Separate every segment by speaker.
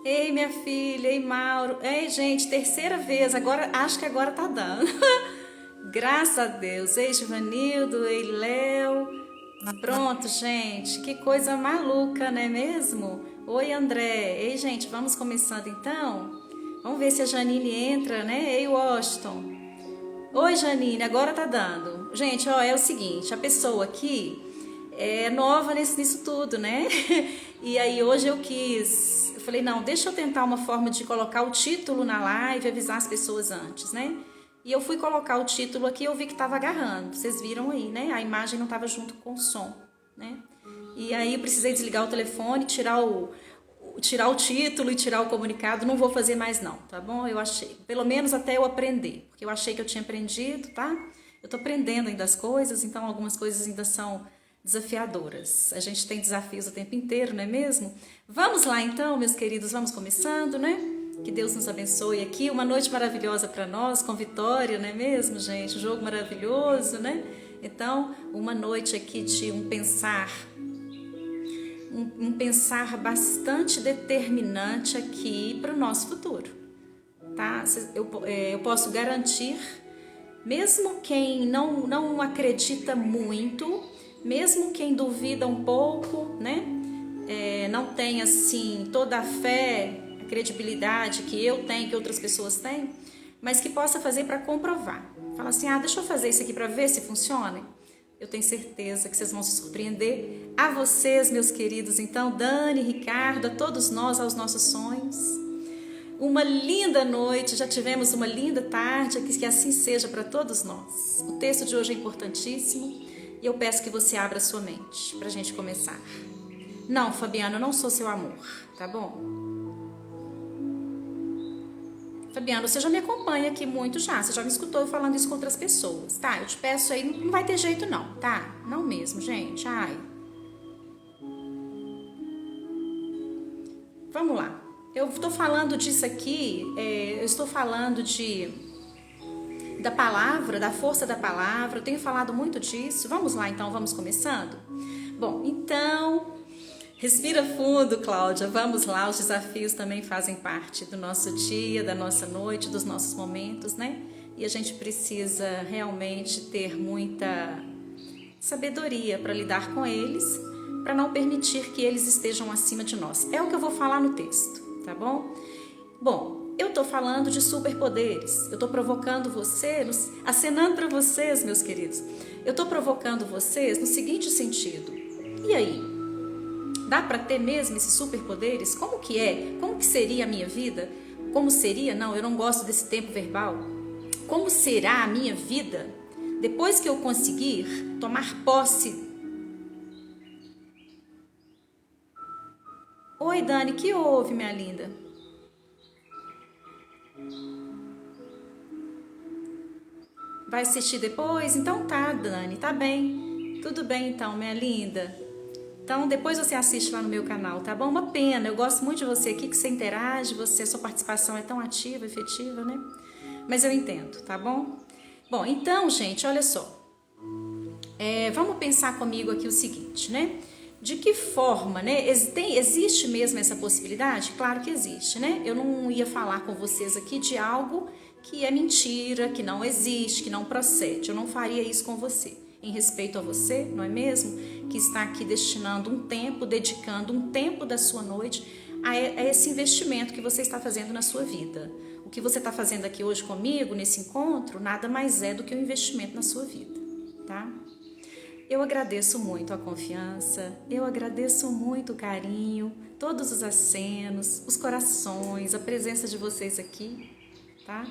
Speaker 1: Ei, minha filha, ei, Mauro. Ei, gente, terceira vez, agora acho que agora tá dando. Graças a Deus. Ei, Givanildo, ei, Léo. Pronto, gente, que coisa maluca, não é mesmo? Oi, André. Ei, gente, vamos começando então? Vamos ver se a Janine entra, né? Ei, Washington. Oi, Janine, agora tá dando. Gente, ó, é o seguinte, a pessoa aqui é nova nisso tudo, né? E aí hoje eu falei, não, deixa eu tentar uma forma de colocar o título na live, avisar as pessoas antes, né? E eu fui colocar o título aqui, eu vi que estava agarrando, vocês viram aí, né? A imagem não estava junto com o som, né? E aí eu precisei desligar o telefone, tirar o título e tirar o comunicado, não vou fazer mais não, tá bom? Eu achei, pelo menos até eu aprender, porque eu achei que eu tinha aprendido, tá? Eu tô aprendendo ainda as coisas, então algumas coisas ainda são desafiadoras. A gente tem desafios o tempo inteiro, não é mesmo? Vamos lá então, meus queridos, vamos começando, né? Que Deus nos abençoe aqui, uma noite maravilhosa para nós, com vitória, não é mesmo, gente? Um jogo maravilhoso, né? Então, uma noite aqui de um pensar bastante determinante aqui para o nosso futuro, tá? Eu posso garantir, mesmo quem não acredita muito, mesmo quem duvida um pouco, né? Não tem assim toda a fé, a credibilidade que eu tenho, que outras pessoas têm, mas que possa fazer para comprovar. Fala assim, deixa eu fazer isso aqui para ver se funciona. Eu tenho certeza que vocês vão se surpreender. A vocês, meus queridos, então, Dani, Ricardo, a todos nós, aos nossos sonhos. Uma linda noite, já tivemos uma linda tarde, que assim seja para todos nós. O texto de hoje é importantíssimo e eu peço que você abra a sua mente para a gente começar. Não, Fabiano, eu não sou seu amor, tá bom? Fabiano, você já me acompanha aqui muito já, você já me escutou eu falando isso com outras pessoas, tá? Eu te peço aí, não vai ter jeito não, tá? Não mesmo, gente, Vamos lá, eu tô falando disso aqui, eu estou falando da palavra, da força da palavra, eu tenho falado muito disso, vamos lá então, vamos começando? Bom, então... Respira fundo, Cláudia, vamos lá, os desafios também fazem parte do nosso dia, da nossa noite, dos nossos momentos, né? E a gente precisa realmente ter muita sabedoria para lidar com eles, para não permitir que eles estejam acima de nós. É o que eu vou falar no texto, tá bom? Bom, eu tô falando de superpoderes, eu tô provocando vocês, acenando para vocês, meus queridos, eu tô provocando vocês no seguinte sentido, e aí? Dá para ter mesmo esses superpoderes? Como que é? Como que seria a minha vida? Como seria? Não, eu não gosto desse tempo verbal. Como será a minha vida depois que eu conseguir tomar posse? Oi, Dani, que houve, minha linda? Vai assistir depois? Então tá, Dani, tá bem. Tudo bem então, minha linda. Então, depois você assiste lá no meu canal, tá bom? Uma pena, eu gosto muito de você aqui, que você interage, sua participação é tão ativa, efetiva, né? Mas eu entendo, tá bom? Bom, então, gente, olha só. Vamos pensar comigo aqui o seguinte, né? De que forma, né? Existe mesmo essa possibilidade? Claro que existe, né? Eu não ia falar com vocês aqui de algo que é mentira, que não existe, que não procede. Eu não faria isso com você. Em respeito a você, não é mesmo? Que está aqui destinando um tempo, dedicando um tempo da sua noite a esse investimento que você está fazendo na sua vida. O que você está fazendo aqui hoje comigo, nesse encontro, nada mais é do que um investimento na sua vida, tá? Eu agradeço muito a confiança, eu agradeço muito o carinho, todos os acenos, os corações, a presença de vocês aqui, tá?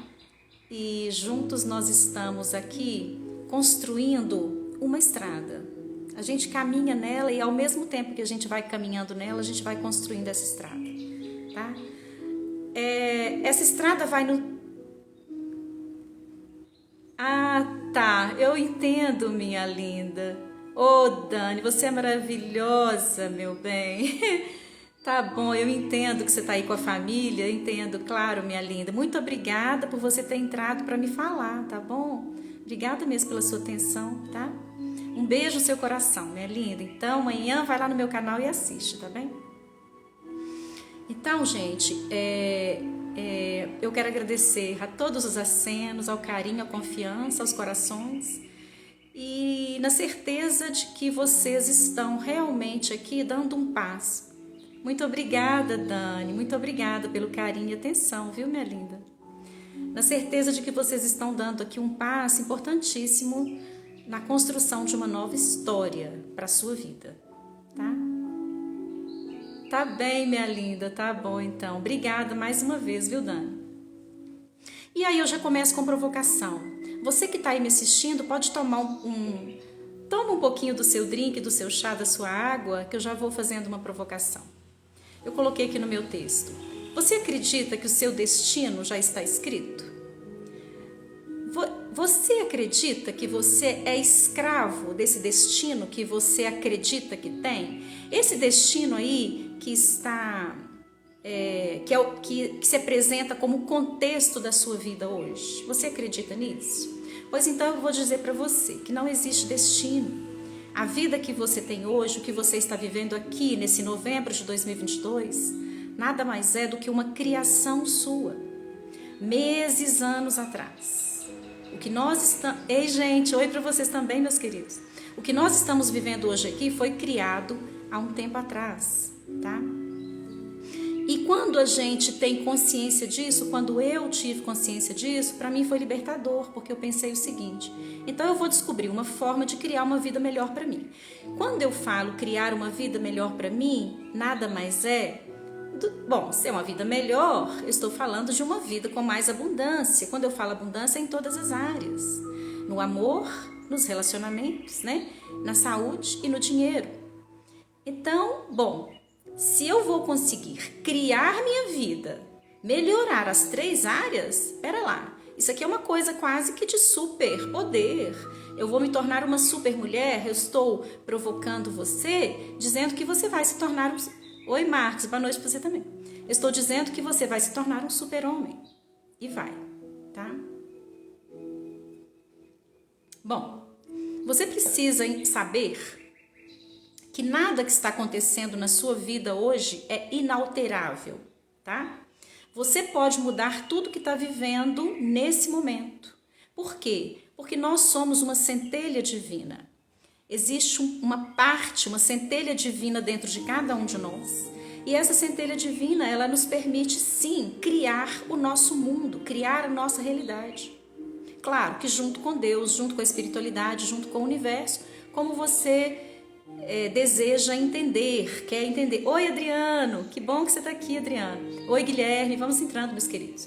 Speaker 1: E juntos nós estamos aqui construindo uma estrada. A gente caminha nela e ao mesmo tempo que a gente vai caminhando nela, a gente vai construindo essa estrada, tá? Essa estrada vai no... tá, eu entendo, minha linda. Dani, você é maravilhosa, meu bem. Tá bom, eu entendo que você tá aí com a família, entendo, claro, minha linda. Muito obrigada por você ter entrado para me falar, tá bom? Obrigada mesmo pela sua atenção, tá? Um beijo no seu coração, minha linda. Então, amanhã vai lá no meu canal e assiste, tá bem? Então, gente, eu quero agradecer a todos os acenos, ao carinho, à confiança, aos corações e na certeza de que vocês estão realmente aqui dando um passo. Muito obrigada, Dani, muito obrigada pelo carinho e atenção, viu, minha linda? Na certeza de que vocês estão dando aqui um passo importantíssimo na construção de uma nova história para a sua vida, tá? Tá bem, minha linda, tá bom então. Obrigada mais uma vez, viu, Dani? E aí eu já começo com provocação. Você que tá aí me assistindo pode tomar toma um pouquinho do seu drink, do seu chá, da sua água, que eu já vou fazendo uma provocação. Eu coloquei aqui no meu texto. Você acredita que o seu destino já está escrito? Você acredita que você é escravo desse destino que você acredita que tem? Esse destino aí que está, que se apresenta como contexto da sua vida hoje. Você acredita nisso? Pois então eu vou dizer para você que não existe destino. A vida que você tem hoje, o que você está vivendo aqui nesse novembro de 2022, nada mais é do que uma criação sua, meses, anos atrás. O que nós estamos... Ei, gente, oi para vocês também, meus queridos. O que nós estamos vivendo hoje aqui foi criado há um tempo atrás, tá? E quando a gente tem consciência disso, quando eu tive consciência disso, para mim foi libertador, porque eu pensei o seguinte: então eu vou descobrir uma forma de criar uma vida melhor para mim. Quando eu falo criar uma vida melhor para mim, nada mais bom, se é uma vida melhor, eu estou falando de uma vida com mais abundância. Quando eu falo abundância, é em todas as áreas. No amor, nos relacionamentos, né? Na saúde e no dinheiro. Então, bom, se eu vou conseguir criar minha vida, melhorar as 3 áreas, espera lá. Isso aqui é uma coisa quase que de super poder. Eu vou me tornar uma super mulher, eu estou provocando você, dizendo que você vai se tornar Oi, Marcos, boa noite para você também. Eu estou dizendo que você vai se tornar um super-homem. E vai, tá? Bom, você precisa saber que nada que está acontecendo na sua vida hoje é inalterável, tá? Você pode mudar tudo que está vivendo nesse momento. Por quê? Porque nós somos uma centelha divina. Existe uma parte, uma centelha divina dentro de cada um de nós. E essa centelha divina, ela nos permite, sim, criar o nosso mundo, criar a nossa realidade. Claro que junto com Deus, junto com a espiritualidade, junto com o universo, como você deseja entender, quer entender. Oi, Adriano, que bom que você está aqui, Adriano. Oi, Guilherme, vamos entrando, meus queridos.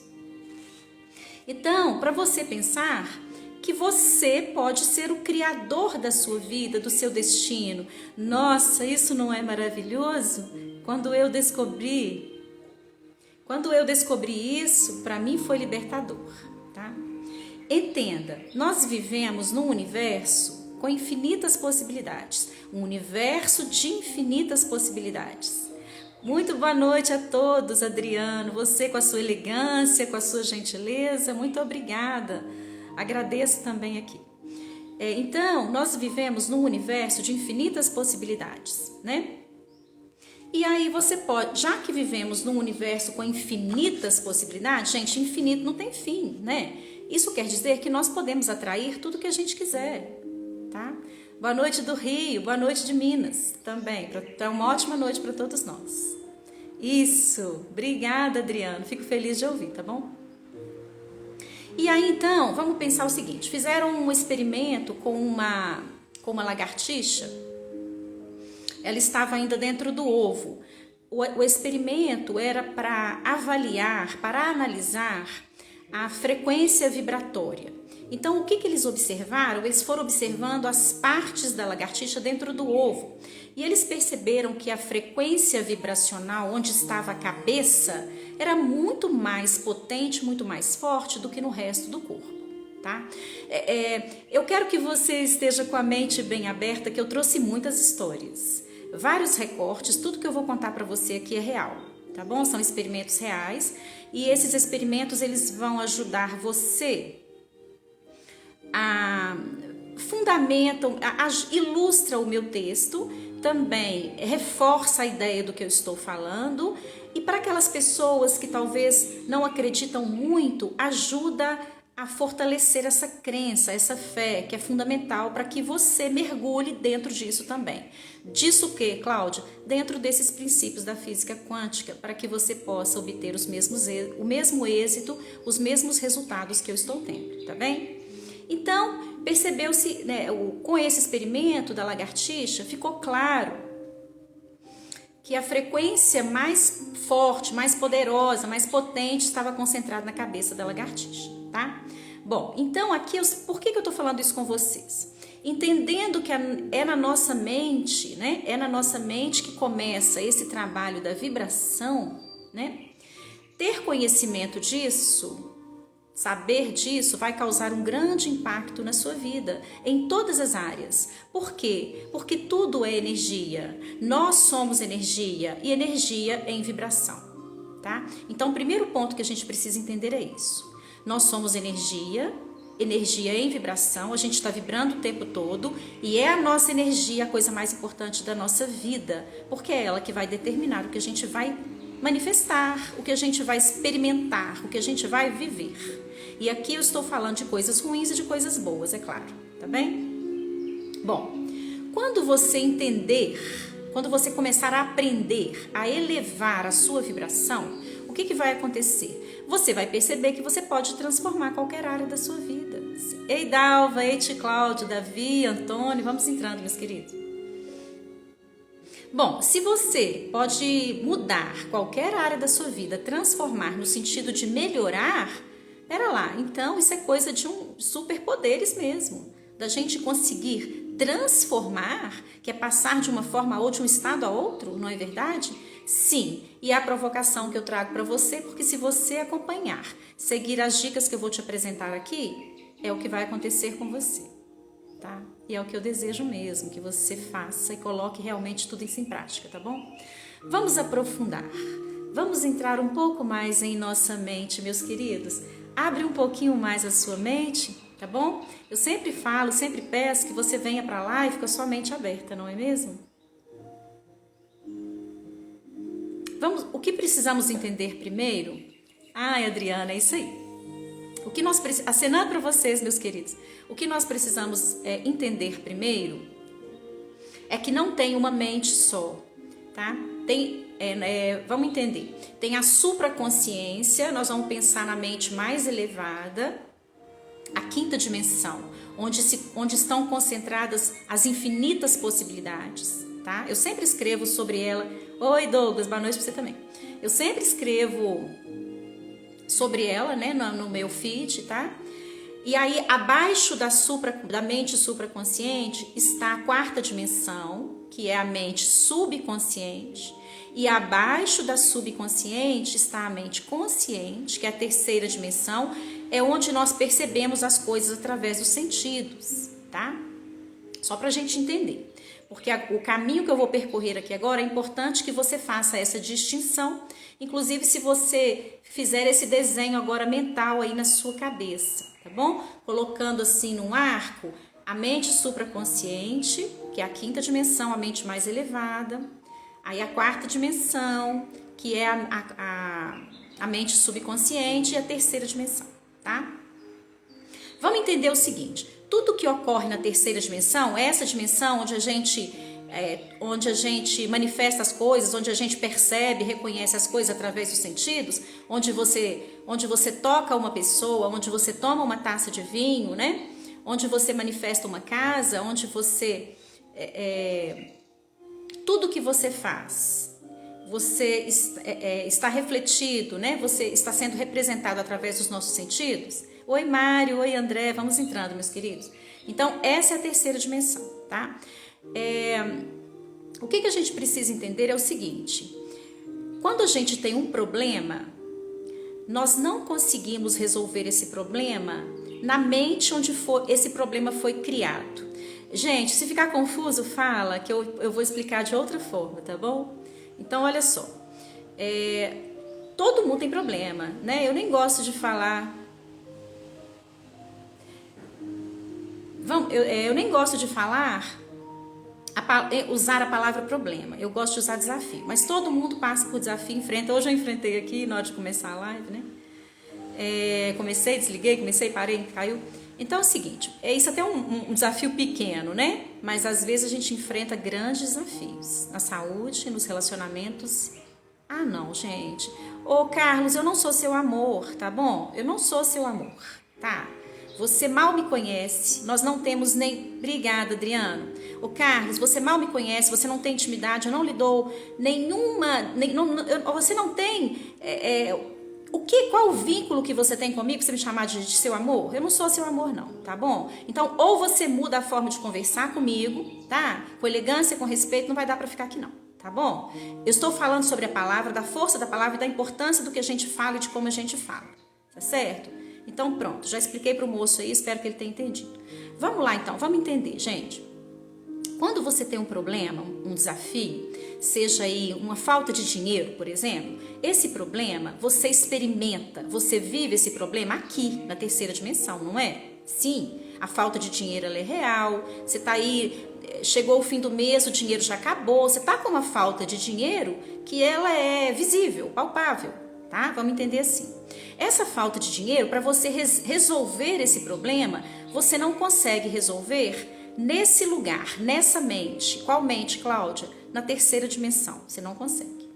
Speaker 1: Então, para você pensar que você pode ser o criador da sua vida, do seu destino. Nossa, isso não é maravilhoso? Quando eu descobri isso, para mim foi libertador, tá? Entenda, nós vivemos num universo com infinitas possibilidades, um universo de infinitas possibilidades. Muito boa noite a todos, Adriano, você com a sua elegância, com a sua gentileza, muito obrigada. Agradeço também aqui. Então, nós vivemos num universo de infinitas possibilidades, né? E aí você pode, já que vivemos num universo com infinitas possibilidades, gente, infinito não tem fim, né? Isso quer dizer que nós podemos atrair tudo que a gente quiser, tá? Boa noite do Rio, boa noite de Minas também. Então, uma ótima noite para todos nós. Isso, obrigada, Adriano. Fico feliz de ouvir, tá bom? E aí, então, vamos pensar o seguinte. Fizeram um experimento com uma lagartixa. Ela estava ainda dentro do ovo. O experimento era para avaliar, para analisar a frequência vibratória. Então, o que eles observaram? Eles foram observando as partes da lagartixa dentro do ovo. E eles perceberam que a frequência vibracional, onde estava a cabeça, era muito mais potente, muito mais forte do que no resto do corpo, tá? Eu quero que você esteja com a mente bem aberta, que eu trouxe muitas histórias. Vários recortes, tudo que eu vou contar para você aqui é real, tá bom? São experimentos reais. E esses experimentos, eles vão ajudar você ilustra o meu texto, também reforça a ideia do que eu estou falando E para aquelas pessoas que talvez não acreditam muito, ajuda a fortalecer essa crença, essa fé, que é fundamental para que você mergulhe dentro disso também. Disso o quê, Cláudia? Dentro desses princípios da física quântica, para que você possa obter o mesmo êxito, os mesmos resultados que eu estou tendo, tá bem? Então, percebeu-se, né, com esse experimento da lagartixa, ficou claro que a frequência mais forte, mais poderosa, mais potente estava concentrada na cabeça da lagartixa, tá? Bom, então aqui, por que eu tô falando isso com vocês? Entendendo que é na nossa mente, né? É na nossa mente que começa esse trabalho da vibração, né? Ter conhecimento disso, saber disso, vai causar um grande impacto na sua vida, em todas as áreas. Por quê? Porque tudo é energia. Nós somos energia e energia é em vibração, tá? Então, o primeiro ponto que a gente precisa entender é isso. Nós somos energia, energia em vibração, a gente está vibrando o tempo todo e é a nossa energia a coisa mais importante da nossa vida, porque é ela que vai determinar o que a gente vai manifestar, o que a gente vai experimentar, o que a gente vai viver. E aqui eu estou falando de coisas ruins e de coisas boas, é claro, tá bem? Bom, quando você entender, quando você começar a aprender a elevar a sua vibração, o que vai acontecer? Você vai perceber que você pode transformar qualquer área da sua vida. Ei, Dalva, ei, Cláudio, Davi, Antônio, vamos entrando, meus queridos. Bom, se você pode mudar qualquer área da sua vida, transformar no sentido de melhorar, pera lá, então isso é coisa de superpoderes mesmo, da gente conseguir transformar, que é passar de uma forma ou de um estado a outro, não é verdade? Sim, e é a provocação que eu trago para você, porque se você acompanhar, seguir as dicas que eu vou te apresentar aqui, é o que vai acontecer com você, tá? E é o que eu desejo mesmo, que você faça e coloque realmente tudo isso em prática, tá bom? Vamos aprofundar, vamos entrar um pouco mais em nossa mente, meus queridos. Abre um pouquinho mais a sua mente, tá bom? Eu sempre falo, sempre peço que você venha para lá e fica sua mente aberta, não é mesmo? O que precisamos entender primeiro? Ai, Adriana, é isso aí. O que nós precisamos, acenando para vocês, meus queridos, o que nós precisamos entender primeiro é que não tem uma mente só, tá? Vamos entender. Tem a supraconsciência, nós vamos pensar na mente mais elevada, a quinta dimensão, onde estão concentradas as infinitas possibilidades, tá? Eu sempre escrevo sobre ela. Oi, Douglas, boa noite para você também. Eu sempre escrevo sobre ela, né, no meu feed, tá? E aí, abaixo da mente supraconsciente está a quarta dimensão, que é a mente subconsciente. E abaixo da subconsciente está a mente consciente, que é a terceira dimensão, é onde nós percebemos as coisas através dos sentidos, tá? Só para a gente entender. Porque o caminho que eu vou percorrer aqui agora é importante que você faça essa distinção, inclusive se você fizer esse desenho agora mental aí na sua cabeça, tá bom? Colocando assim num arco a mente supraconsciente, que é a quinta dimensão, a mente mais elevada, aí a quarta dimensão, que é a mente subconsciente, e a terceira dimensão, tá? Vamos entender o seguinte, tudo que ocorre na terceira dimensão, essa dimensão onde a gente manifesta as coisas, onde a gente percebe, reconhece as coisas através dos sentidos, onde você toca uma pessoa, onde você toma uma taça de vinho, né? Onde você manifesta uma casa, onde você... tudo que você faz, você está refletido, né? Você está sendo representado através dos nossos sentidos. Oi, Mário, oi, André, vamos entrando, meus queridos. Então, essa é a terceira dimensão, tá? O que a gente precisa entender é o seguinte, quando a gente tem um problema, nós não conseguimos resolver esse problema na mente onde esse problema foi criado. Gente, se ficar confuso, fala que eu vou explicar de outra forma, tá bom? Então, olha só, todo mundo tem problema, né? Eu nem gosto de falar... Eu nem gosto de falar a usar a palavra problema. Eu gosto de usar desafio, mas todo mundo passa por desafio, enfrenta. Hoje eu enfrentei aqui na hora de começar a live, né? Comecei, desliguei, parei, caiu. Então é o seguinte, isso até um desafio pequeno, né? Mas às vezes a gente enfrenta grandes desafios na saúde, nos relacionamentos. Ah, não, gente. Ô, Carlos, eu não sou seu amor, tá bom? Eu não sou seu amor, tá? Você mal me conhece, nós não temos nem... Obrigada, Adriano. Ô, Carlos, você mal me conhece, você não tem intimidade, eu não lhe dou nenhuma... você não tem... Qual o vínculo que você tem comigo pra você me chamar de seu amor? Eu não sou seu amor, não, tá bom? Então, ou você muda a forma de conversar comigo, tá? Com elegância, com respeito, não vai dar pra ficar aqui, não, tá bom? Eu estou falando sobre a palavra, da força da palavra e da importância do que a gente fala e de como a gente fala, tá certo? Então, pronto, já expliquei pro moço aí, espero que ele tenha entendido. Vamos lá, então, vamos entender, gente. Quando você tem um problema, um desafio, seja aí uma falta de dinheiro, por exemplo, esse problema você experimenta, você vive esse problema aqui, na terceira dimensão, não é? Sim, a falta de dinheiro ela é real, você tá aí, chegou o fim do mês, o dinheiro já acabou, você tá com uma falta de dinheiro que ela é visível, palpável, tá? Vamos entender assim. Essa falta de dinheiro, para você resolver esse problema, você não consegue resolver nesse lugar, nessa mente. Qual mente, Cláudia? Na terceira dimensão. Você não consegue.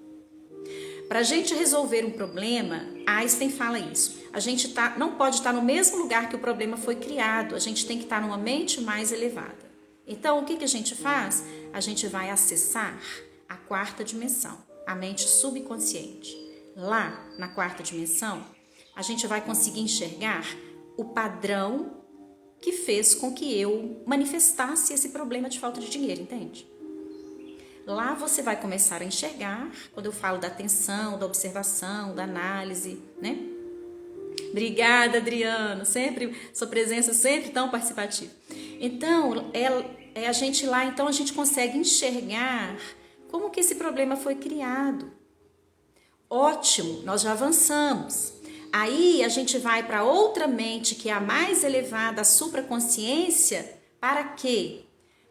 Speaker 1: Para a gente resolver um problema, Einstein fala isso. A gente não pode estar no mesmo lugar que o problema foi criado. A gente tem que estar numa mente mais elevada. Então, o que a gente faz? A gente vai acessar a quarta dimensão, a mente subconsciente. Lá, na quarta dimensão, a gente vai conseguir enxergar o padrão que fez com que eu manifestasse esse problema de falta de dinheiro, entende? Lá você vai começar a enxergar, quando eu falo da atenção, da observação, da análise, né? Obrigada, Adriano, sempre, sua presença sempre tão participativa. Então, a gente lá, então a gente consegue enxergar como que esse problema foi criado. Ótimo, nós já avançamos. Aí a gente vai para outra mente que é a mais elevada, a supraconsciência, para quê?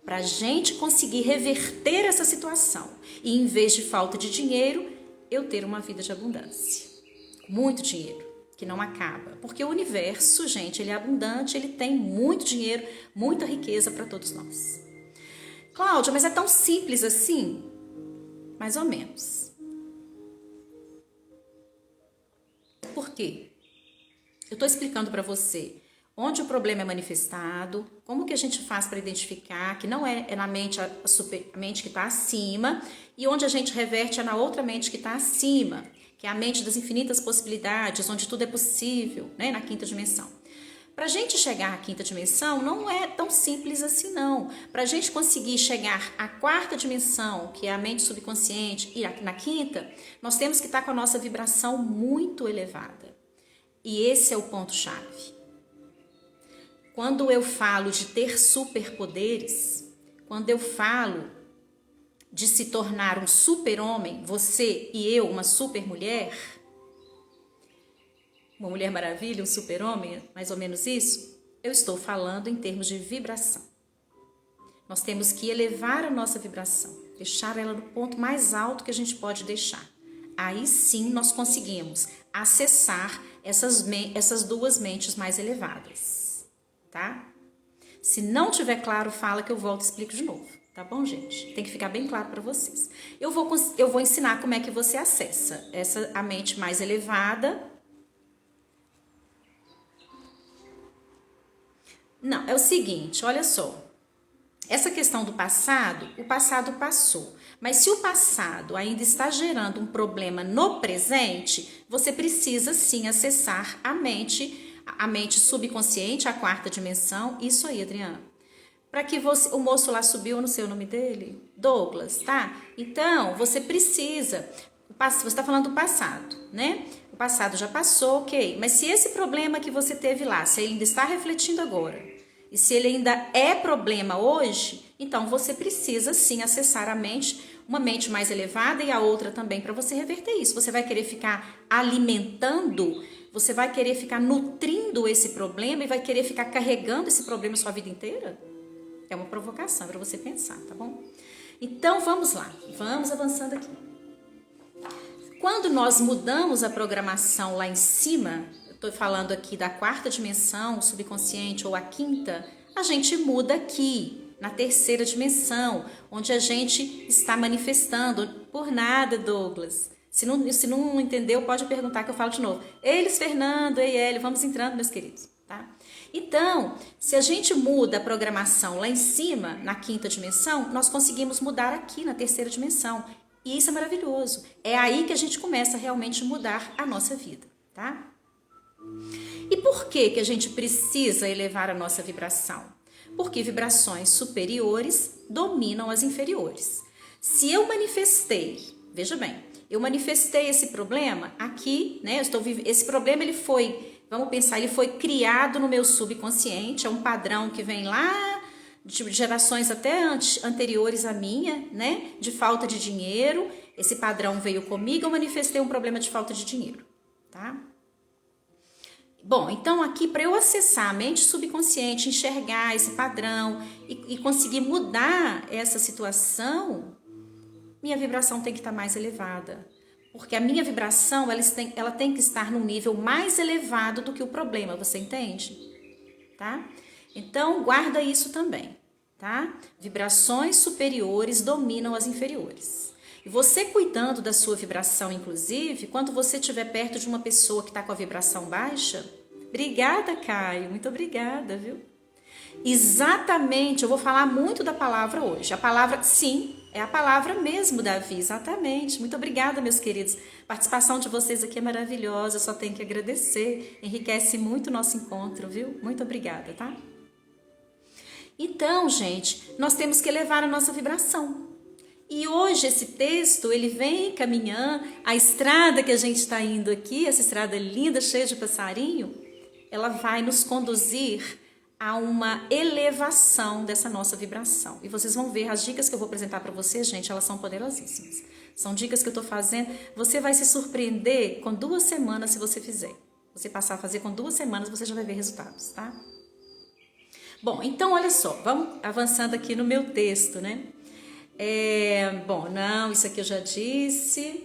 Speaker 1: Para a gente conseguir reverter essa situação. E em vez de falta de dinheiro, eu ter uma vida de abundância. Muito dinheiro, que não acaba. Porque o universo, gente, ele é abundante, ele tem muito dinheiro, muita riqueza para todos nós. Cláudia, mas é tão simples assim? Mais ou menos. Por quê? Eu estou explicando para você onde o problema é manifestado, como que a gente faz para identificar que não é na mente, a mente que está acima, e onde a gente reverte é na outra mente que está acima, que é a mente das infinitas possibilidades, onde tudo é possível, né, na quinta dimensão. Para a gente chegar à quinta dimensão não é tão simples assim não. Para a gente conseguir chegar à quarta dimensão, que é a mente subconsciente, e na quinta, nós temos que estar com a nossa vibração muito elevada. E esse é o ponto-chave. Quando eu falo de ter superpoderes, quando eu falo de se tornar um super-homem, você e eu, uma super-mulher, uma Mulher Maravilha, um super-homem, mais ou menos isso, eu estou falando em termos de vibração. Nós temos que elevar a nossa vibração, deixar ela no ponto mais alto que a gente pode deixar. Aí sim nós conseguimos acessar essas duas mentes mais elevadas, tá? Se não tiver claro, fala que eu volto e explico de novo, tá bom, gente? Tem que ficar bem claro para vocês. Eu vou ensinar como é que você acessa a mente mais elevada. Não, é o seguinte, olha só. Essa questão do passado, o passado passou. Mas se o passado ainda está gerando um problema no presente, você precisa sim acessar a mente subconsciente, a quarta dimensão. Isso aí, Adriana. Para que o moço lá subiu no seu nome dele? Douglas, tá? Então, você precisa... Você está falando do passado, né? O passado já passou, ok. Mas se esse problema que você teve lá, se ele ainda está refletindo agora, e se ele ainda é problema hoje, então você precisa sim acessar a mente, uma mente mais elevada e a outra também, para você reverter isso. Você vai querer ficar alimentando, você vai querer ficar nutrindo esse problema e vai querer ficar carregando esse problema a sua vida inteira? É uma provocação para você pensar, tá bom? Então, vamos lá. Vamos avançando aqui. Quando nós mudamos a programação lá em cima, eu estou falando aqui da 4ª dimensão, o subconsciente, ou a 5ª, a gente muda aqui, na 3ª dimensão, onde a gente está manifestando. Por nada, Douglas. Se não entendeu, pode perguntar que eu falo de novo. Eles, Fernando, ei, Hélio, vamos entrando, meus queridos, tá? Então, se a gente muda a programação lá em cima, na 5ª dimensão, nós conseguimos mudar aqui na 3ª dimensão. E isso é maravilhoso. É aí que a gente começa a realmente mudar a nossa vida, tá? E por que a gente precisa elevar a nossa vibração? Porque vibrações superiores dominam as inferiores. Se eu manifestei, veja bem, eu manifestei esse problema aqui, né? Esse problema ele foi, vamos pensar, ele foi criado no meu subconsciente, é um padrão que vem lá de gerações até anteriores à minha, né? De falta de dinheiro. Esse padrão veio comigo, eu manifestei um problema de falta de dinheiro, tá? Bom, então aqui para eu acessar a mente subconsciente, enxergar esse padrão e conseguir mudar essa situação, minha vibração tem que estar mais elevada. Porque a minha vibração, ela tem que estar num nível mais elevado do que o problema, você entende? Tá? Então, guarda isso também, tá? Vibrações superiores dominam as inferiores. E você cuidando da sua vibração, inclusive, quando você estiver perto de uma pessoa que está com a vibração baixa, obrigada, Caio, muito obrigada, viu? Exatamente, eu vou falar muito da palavra hoje. A palavra, sim, é a palavra mesmo, Davi, exatamente. Muito obrigada, meus queridos. A participação de vocês aqui é maravilhosa, eu só tenho que agradecer. Enriquece muito o nosso encontro, viu? Muito obrigada, tá? Então, gente, nós temos que elevar a nossa vibração. E hoje esse texto, ele vem caminhando, a estrada que a gente está indo aqui, essa estrada linda, cheia de passarinho, ela vai nos conduzir a uma elevação dessa nossa vibração. E vocês vão ver, as dicas que eu vou apresentar para vocês, gente, elas são poderosíssimas. São dicas que eu estou fazendo. Você vai se surpreender com 2 semanas se você fizer. Você passar a fazer com 2 semanas, você já vai ver resultados, tá? Bom, então olha só, vamos avançando aqui no meu texto, né? Bom, não, isso aqui eu já disse.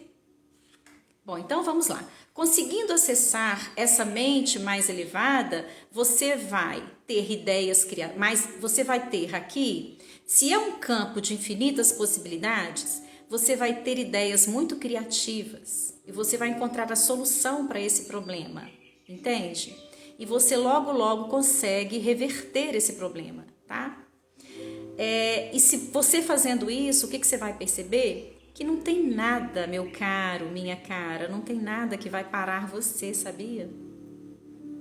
Speaker 1: Bom, então vamos lá. Conseguindo acessar essa mente mais elevada, você vai ter ideias criadas, mas você vai ter aqui, se é um campo de infinitas possibilidades, você vai ter ideias muito criativas e você vai encontrar a solução para esse problema, entende? E você logo consegue reverter esse problema, tá? E se você fazendo isso, o que você vai perceber? Que não tem nada, meu caro, minha cara, não tem nada que vai parar você, sabia?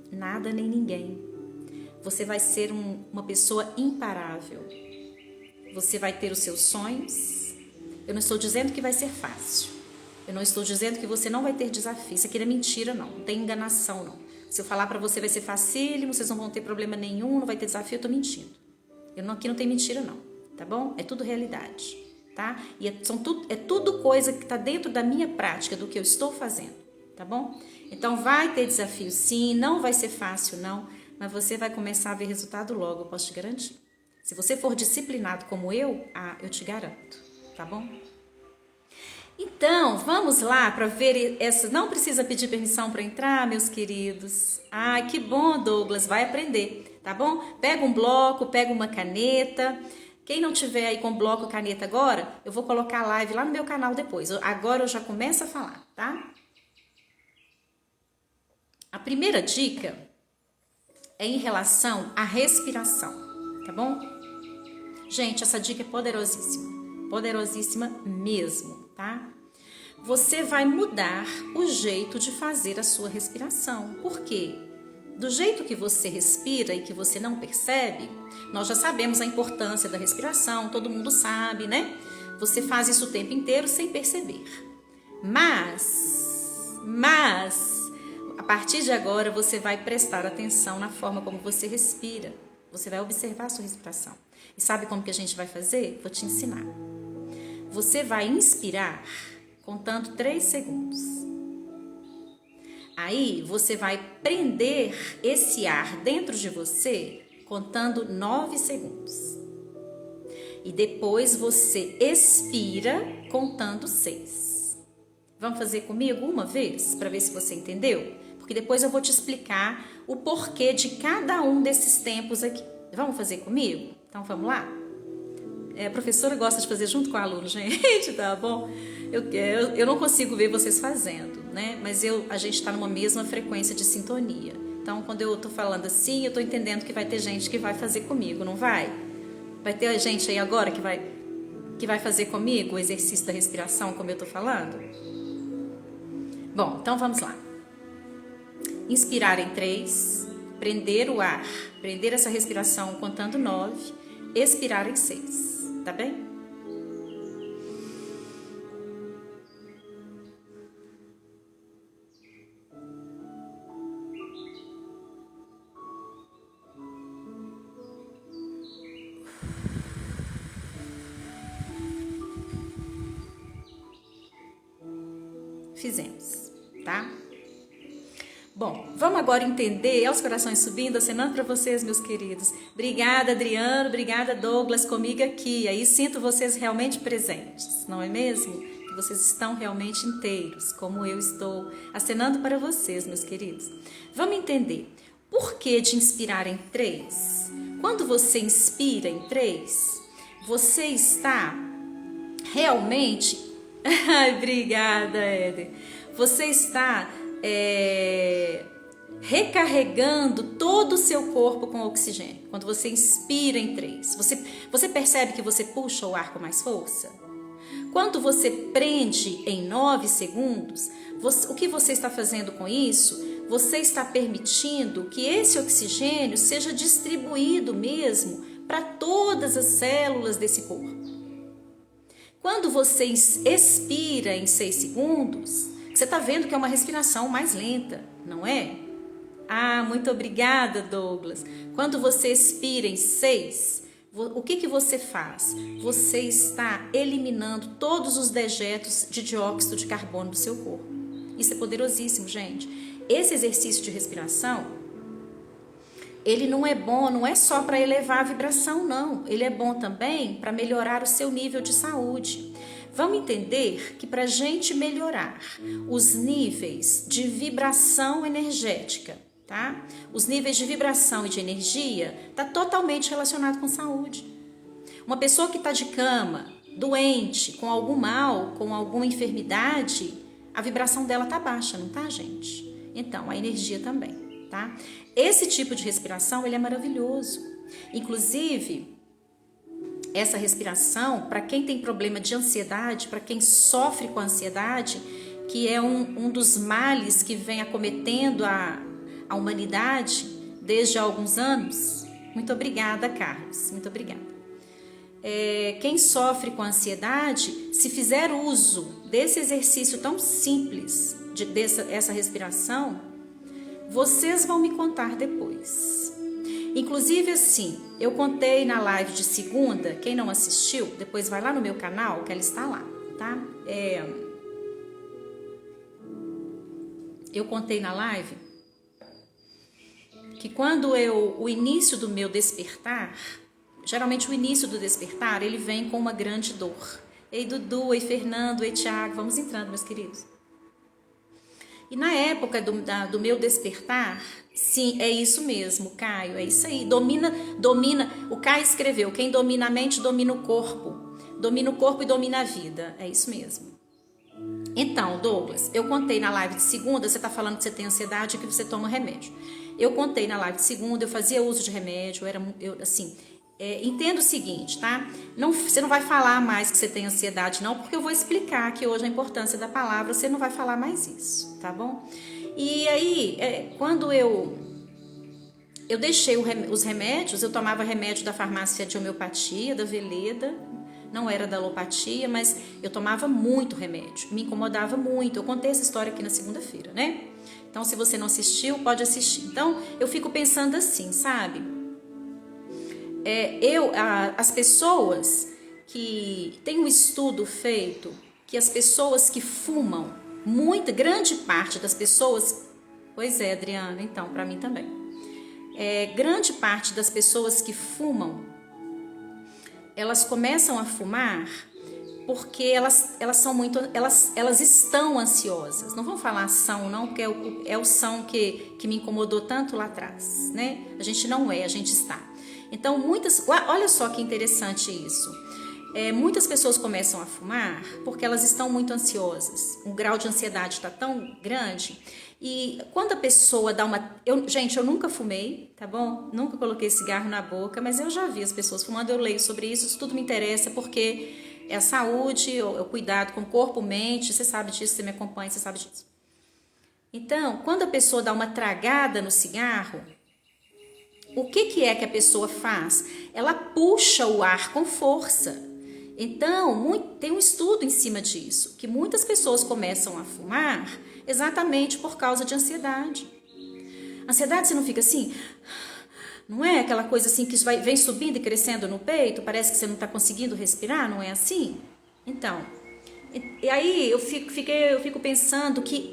Speaker 1: Nada nem ninguém. Você vai ser uma pessoa imparável. Você vai ter os seus sonhos. Eu não estou dizendo que vai ser fácil. Eu não estou dizendo que você não vai ter desafio. Isso aqui não é mentira, não tem enganação, não. Se eu falar para você vai ser facílimo, vocês não vão ter problema nenhum, não vai ter desafio, eu estou mentindo. Aqui não tem mentira, não, tá bom? É tudo realidade. Tá? E é tudo coisa que está dentro da minha prática, do que eu estou fazendo, tá bom? Então vai ter desafio sim, não vai ser fácil não, mas você vai começar a ver resultado logo, eu posso te garantir. Se você for disciplinado como eu te garanto, tá bom? Então, vamos lá para ver essa. Não precisa pedir permissão para entrar, meus queridos. Ai, que bom, Douglas, vai aprender, tá bom? Pega um bloco, pega uma caneta. Quem não tiver aí com bloco e caneta agora, eu vou colocar a live lá no meu canal depois. Agora eu já começo a falar, tá? A primeira dica é em relação à respiração, tá bom? Gente, essa dica é poderosíssima mesmo, tá? Você vai mudar o jeito de fazer a sua respiração. Por quê? Do jeito que você respira e que você não percebe, nós já sabemos a importância da respiração, todo mundo sabe, né? Você faz isso o tempo inteiro sem perceber. Mas, a partir de agora você vai prestar atenção na forma como você respira. Você vai observar a sua respiração. E sabe como que a gente vai fazer? Vou te ensinar. Você vai inspirar contando 3 segundos. Aí você vai prender esse ar dentro de você contando 9 segundos. E depois você expira contando 6. Vamos fazer comigo uma vez para ver se você entendeu? Porque depois eu vou te explicar o porquê de cada um desses tempos aqui. Vamos fazer comigo? Então vamos lá? A professora gosta de fazer junto com o aluno, gente, tá bom? Eu não consigo ver vocês fazendo, né? Mas a gente está numa mesma frequência de sintonia. Então, quando eu tô falando assim, eu tô entendendo que vai ter gente que vai fazer comigo, não vai? Vai ter gente aí agora que vai fazer comigo o exercício da respiração, como eu tô falando? Bom, então vamos lá. Inspirar em 3, prender o ar, prender essa respiração contando 9, expirar em 6, tá bem? Fizemos, tá? Bom, vamos agora entender, os corações subindo, acenando para vocês, meus queridos. Obrigada, Adriano, obrigada, Douglas, comigo aqui. Aí sinto vocês realmente presentes, não é mesmo? Que vocês estão realmente inteiros, como eu estou, acenando para vocês, meus queridos. Vamos entender, por que de inspirar em 3? Quando você inspira em 3, você está realmente... Ai, obrigada, Éder. Você está... recarregando todo o seu corpo com oxigênio. Quando você inspira em 3, você percebe que você puxa o ar com mais força? Quando você prende em 9 segundos, o que você está fazendo com isso? Você está permitindo que esse oxigênio seja distribuído mesmo para todas as células desse corpo. Quando você expira em 6 segundos, você está vendo que é uma respiração mais lenta, não é? Ah, muito obrigada, Douglas. Quando você expira em 6, o que você faz? Você está eliminando todos os dejetos de dióxido de carbono do seu corpo. Isso é poderosíssimo, gente. Esse exercício de respiração, ele não é bom, não é só para elevar a vibração, não. Ele é bom também para melhorar o seu nível de saúde. Vamos entender que para a gente melhorar os níveis de vibração energética, tá? Os níveis de vibração e de energia está totalmente relacionado com saúde. Uma pessoa que está de cama, doente, com algum mal, com alguma enfermidade, a vibração dela está baixa, não tá, gente? Então, a energia também, tá? Esse tipo de respiração, ele é maravilhoso. Inclusive... essa respiração, para quem tem problema de ansiedade, para quem sofre com ansiedade, que é um dos males que vem acometendo a humanidade desde há alguns anos. Muito obrigada, Carlos, muito obrigada. Quem sofre com ansiedade, se fizer uso desse exercício tão simples, dessa respiração, vocês vão me contar depois. Inclusive assim, eu contei na live de segunda, quem não assistiu, depois vai lá no meu canal, que ela está lá, tá? Eu contei na live que quando o início do meu despertar, geralmente o início do despertar, ele vem com uma grande dor. Ei, Dudu, ei, Fernando, ei, Tiago, vamos entrando, meus queridos. E na época do meu despertar, sim, é isso mesmo, Caio, é isso aí. Domina, o Caio escreveu, quem domina a mente domina o corpo e domina a vida, é isso mesmo. Então, Douglas, eu contei na live de segunda, você está falando que você tem ansiedade e que você toma remédio. Eu contei na live de segunda, eu fazia uso de remédio, entenda o seguinte, tá? Você não vai falar mais que você tem ansiedade, não, porque eu vou explicar aqui hoje a importância da palavra, você não vai falar mais isso, tá bom? E aí, quando eu deixei os remédios, eu tomava remédio da farmácia de homeopatia, da Veleda, não era da alopatia, mas eu tomava muito remédio, me incomodava muito. Eu contei essa história aqui na segunda-feira, né? Então, se você não assistiu, pode assistir. Então, eu fico pensando assim, sabe? As pessoas que... Tem um estudo feito que as pessoas que fumam, grande parte das pessoas... Pois é, Adriana, então, para mim também. Grande parte das pessoas que fumam elas começam a fumar porque elas são muito, elas estão ansiosas. Não vamos falar são não, porque é o são que me incomodou tanto lá atrás, né? A gente não é, a gente está. Então olha só que interessante isso. Muitas pessoas começam a fumar porque elas estão muito ansiosas. O grau de ansiedade está tão grande. E quando a pessoa dá gente, eu nunca fumei, tá bom? Nunca coloquei cigarro na boca, mas eu já vi as pessoas fumando, eu leio sobre isso tudo me interessa porque é a saúde, o cuidado com o corpo, mente, você sabe disso, você me acompanha, você sabe disso. Então, quando a pessoa dá uma tragada no cigarro, o que é que a pessoa faz? Ela puxa o ar com força. Então, tem um estudo em cima disso, que muitas pessoas começam a fumar exatamente por causa de ansiedade. Ansiedade, você não fica assim, não é aquela coisa assim que vem subindo e crescendo no peito, parece que você não está conseguindo respirar, não é assim? Então, e aí eu fico pensando que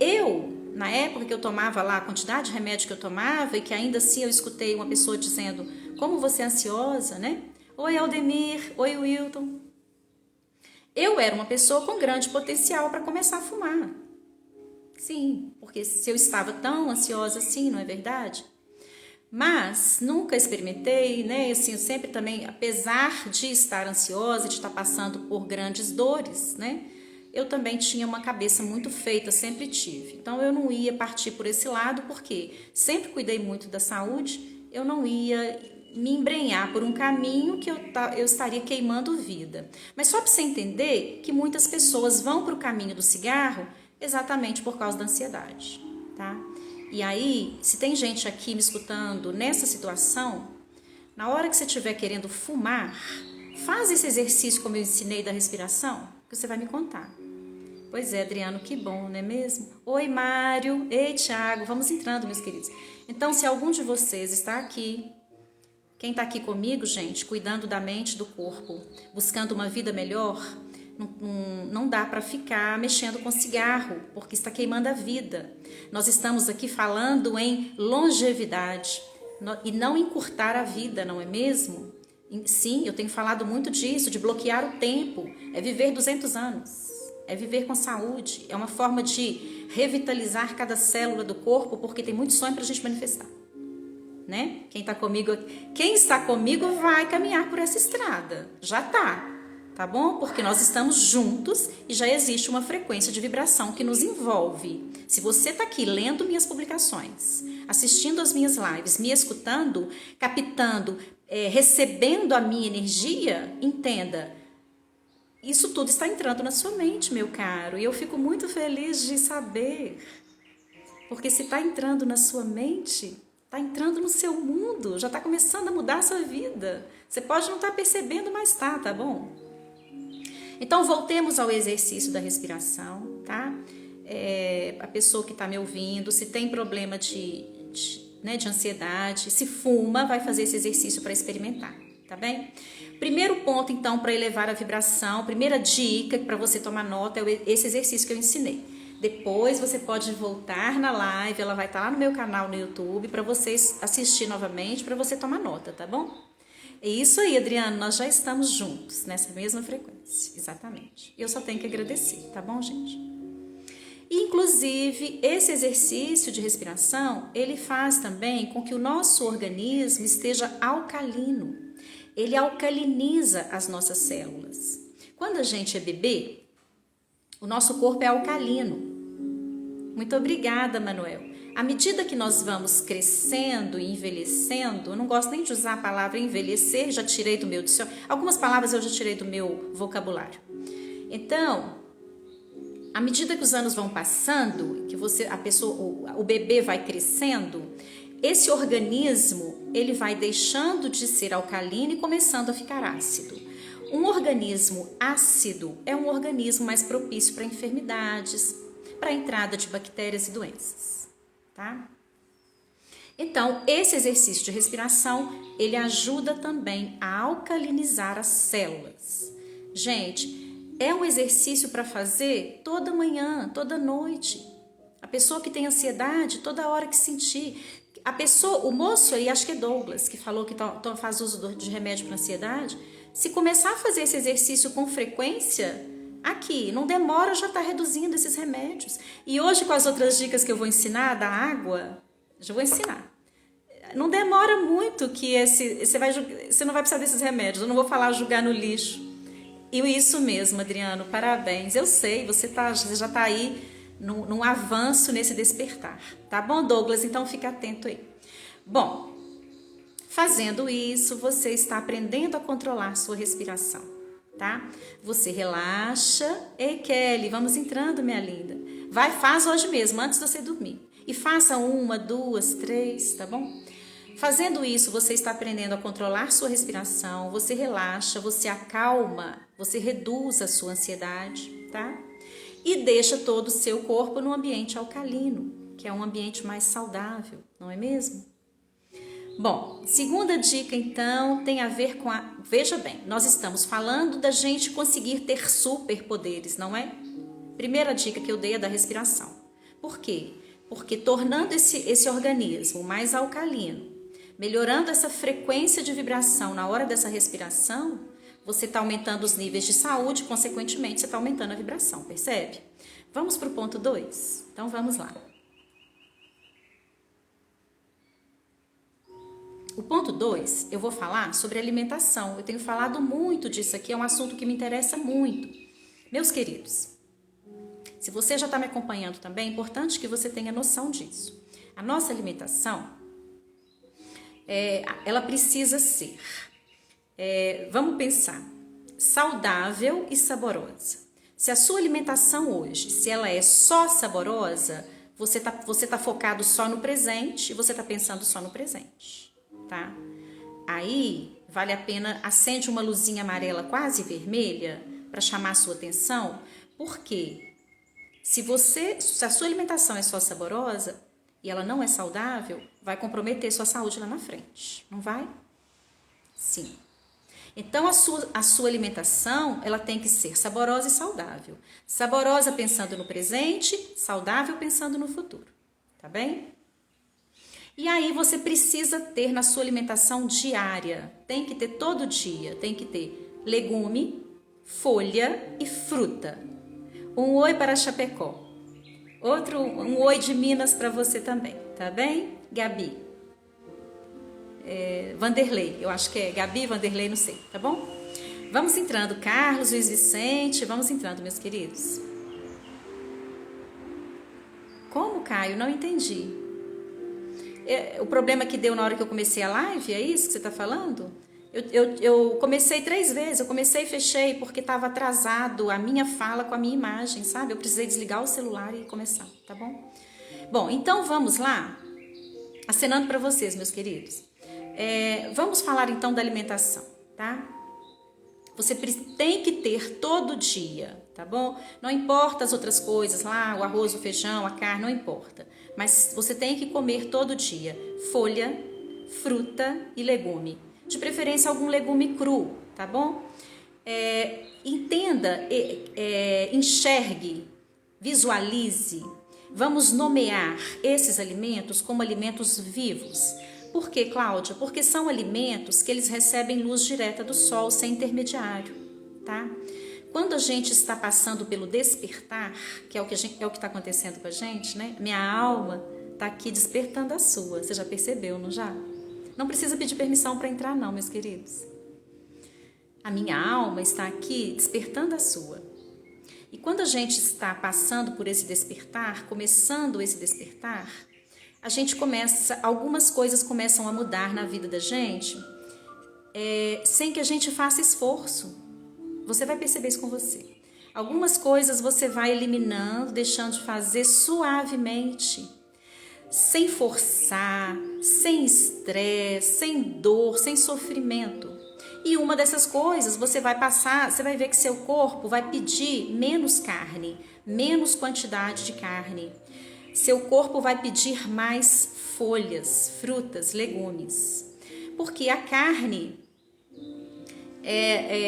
Speaker 1: na época que eu tomava lá, a quantidade de remédio que eu tomava, e que ainda assim eu escutei uma pessoa dizendo, como você é ansiosa, né? Oi, Aldemir, oi, Wilton. Eu era uma pessoa com grande potencial para começar a fumar. Sim, porque se eu estava tão ansiosa assim, não é verdade? Mas nunca experimentei, né? Assim, eu sempre também, apesar de estar ansiosa, de estar passando por grandes dores, né? Eu também tinha uma cabeça muito feita, sempre tive. Então eu não ia partir por esse lado, porque sempre cuidei muito da saúde, eu não ia me embrenhar por um caminho que eu estaria queimando vida. Mas só para você entender que muitas pessoas vão para o caminho do cigarro exatamente por causa da ansiedade, tá? E aí, se tem gente aqui me escutando nessa situação, na hora que você estiver querendo fumar, faz esse exercício como eu ensinei da respiração, que você vai me contar. Pois é, Adriano, que bom, não é mesmo? Oi, Mário. Ei, Thiago. Vamos entrando, meus queridos. Então, se algum de vocês está aqui, quem está aqui comigo, gente, cuidando da mente e do corpo, buscando uma vida melhor, não dá para ficar mexendo com cigarro, porque está queimando a vida. Nós estamos aqui falando em longevidade e não encurtar a vida, não é mesmo? Sim, eu tenho falado muito disso, de bloquear o tempo, é viver 200 anos, é viver com saúde, é uma forma de revitalizar cada célula do corpo, porque tem muito sonho para a gente manifestar. Né? Quem está comigo vai caminhar por essa estrada, já tá bom? Porque nós estamos juntos e já existe uma frequência de vibração que nos envolve. Se você está aqui lendo minhas publicações, assistindo as minhas lives, me escutando, captando, recebendo a minha energia, entenda, isso tudo está entrando na sua mente, meu caro, e eu fico muito feliz de saber, porque se está entrando na sua mente, está entrando no seu mundo, já está começando a mudar a sua vida. Você pode não estar percebendo, mas tá bom? Então, voltemos ao exercício da respiração, tá? A pessoa que está me ouvindo, se tem problema de ansiedade, se fuma, vai fazer esse exercício para experimentar, tá bem? Primeiro ponto, então, para elevar a vibração, primeira dica para você tomar nota é esse exercício que eu ensinei. Depois você pode voltar na live, ela vai estar lá no meu canal no YouTube para vocês assistir novamente, para você tomar nota, tá bom? É isso aí, Adriano, nós já estamos juntos nessa mesma frequência, exatamente. Eu só tenho que agradecer, tá bom, gente? Inclusive, esse exercício de respiração, ele faz também com que o nosso organismo esteja alcalino. Ele alcaliniza as nossas células. Quando a gente é bebê, o nosso corpo é alcalino. Muito obrigada, Manuel. À medida que nós vamos crescendo e envelhecendo, eu não gosto nem de usar a palavra envelhecer, já tirei do meu dicionário. Algumas palavras eu já tirei do meu vocabulário. Então, à medida que os anos vão passando, que o bebê vai crescendo, esse organismo, ele vai deixando de ser alcalino e começando a ficar ácido. Um organismo ácido é um organismo mais propício para enfermidades, para a entrada de bactérias e doenças, tá? Então, esse exercício de respiração, ele ajuda também a alcalinizar as células. Gente, é um exercício para fazer toda manhã, toda noite. A pessoa que tem ansiedade, toda hora que sentir. O moço aí, acho que é Douglas, que falou que faz uso de remédio para ansiedade. Se começar a fazer esse exercício com frequência, aqui, não demora, já está reduzindo esses remédios. E hoje, com as outras dicas que eu vou ensinar, da água, já vou ensinar. Não demora muito que você não vai precisar desses remédios. Eu não vou falar jogar no lixo. E isso mesmo, Adriano, parabéns. Eu sei, você já está aí num avanço nesse despertar. Tá bom, Douglas? Então fica atento aí. Bom, fazendo isso, você está aprendendo a controlar sua respiração, tá? Você relaxa. Ei, Kelly, vamos entrando, minha linda. Faz hoje mesmo, antes de você dormir. E faça 1, 2, 3, tá bom? Fazendo isso, você está aprendendo a controlar sua respiração, você relaxa, você acalma, você reduz a sua ansiedade, tá? E deixa todo o seu corpo num ambiente alcalino, que é um ambiente mais saudável, não é mesmo? Bom, segunda dica então tem a ver com Veja bem, nós estamos falando da gente conseguir ter superpoderes, não é? Primeira dica que eu dei é da respiração. Por quê? Porque tornando esse organismo mais alcalino, melhorando essa frequência de vibração na hora dessa respiração, você está aumentando os níveis de saúde, consequentemente você está aumentando a vibração, percebe? Vamos para o ponto 2? Então vamos lá. O ponto 2, eu vou falar sobre alimentação. Eu tenho falado muito disso aqui, é um assunto que me interessa muito. Meus queridos, se você já está me acompanhando também, é importante que você tenha noção disso. A nossa alimentação, ela precisa ser, vamos pensar, saudável e saborosa. Se a sua alimentação hoje, se ela é só saborosa, você tá focado só no presente e você tá pensando só no presente, tá? Aí vale a pena, acende uma luzinha amarela quase vermelha para chamar a sua atenção, porque se a sua alimentação é só saborosa e ela não é saudável, vai comprometer sua saúde lá na frente, não vai? Sim. Então, a sua alimentação, ela tem que ser saborosa e saudável. Saborosa pensando no presente, saudável pensando no futuro, tá bem? E aí você precisa ter na sua alimentação diária, tem que ter todo dia, tem que ter legume, folha e fruta. Um oi para Chapecó. Um oi de Minas para você também, tá bem? Gabi. Vanderlei, eu acho que é Gabi, Vanderlei, não sei, tá bom? Vamos entrando, Carlos, Luiz Vicente, vamos entrando, meus queridos. Como, Caio? Não entendi. O problema que deu na hora que eu comecei a live, é isso que você tá falando? Eu comecei 3 vezes, eu comecei e fechei porque estava atrasado a minha fala com a minha imagem, sabe? Eu precisei desligar o celular e começar, tá bom? Bom, então vamos lá, acenando para vocês, meus queridos. Vamos falar então da alimentação, tá? Você tem que ter todo dia, tá bom? Não importa as outras coisas lá, o arroz, o feijão, a carne, não importa. Mas você tem que comer todo dia folha, fruta e legume. De preferência algum legume cru, tá bom? Entenda, enxergue, visualize. Vamos nomear esses alimentos como alimentos vivos. Por quê, Cláudia? Porque são alimentos que eles recebem luz direta do sol, sem intermediário, tá? Quando a gente está passando pelo despertar, que é o que está acontecendo com a gente, né? Minha alma está aqui despertando a sua. Você já percebeu, não já? Não precisa pedir permissão para entrar, não, meus queridos. A minha alma está aqui despertando a sua. E quando a gente está passando por esse despertar, começando esse despertar, algumas coisas começam a mudar na vida da gente, sem que a gente faça esforço. Você vai perceber isso com você. Algumas coisas você vai eliminando, deixando de fazer suavemente, sem forçar, sem estresse, sem dor, sem sofrimento. E uma dessas coisas você vai ver que seu corpo vai pedir menos carne, menos quantidade de carne. Seu corpo vai pedir mais folhas, frutas, legumes. Porque a carne,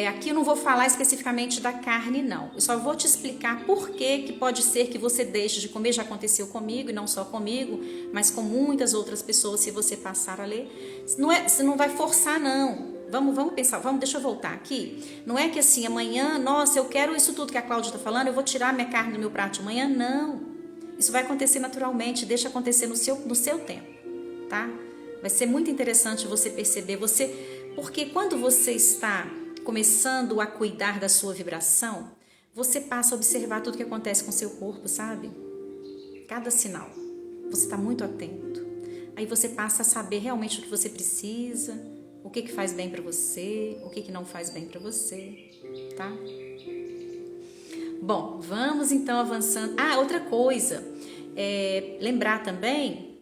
Speaker 1: aqui eu não vou falar especificamente da carne, não. Eu só vou te explicar por que pode ser que você deixe de comer. Já aconteceu comigo, e não só comigo, mas com muitas outras pessoas, se você passar a ler. Você não vai forçar, não. Vamos pensar, deixa eu voltar aqui. Não é que assim, amanhã, nossa, eu quero isso tudo que a Cláudia está falando, eu vou tirar minha carne do meu prato de amanhã. Não. Isso vai acontecer naturalmente, deixa acontecer no seu tempo, tá? Vai ser muito interessante você perceber, porque quando você está começando a cuidar da sua vibração, você passa a observar tudo que acontece com o seu corpo, sabe? Cada sinal. Você está muito atento. Aí você passa a saber realmente o que você precisa, o que faz bem para você, o que não faz bem para você, tá? Bom, vamos então avançando. Outra coisa, lembrar também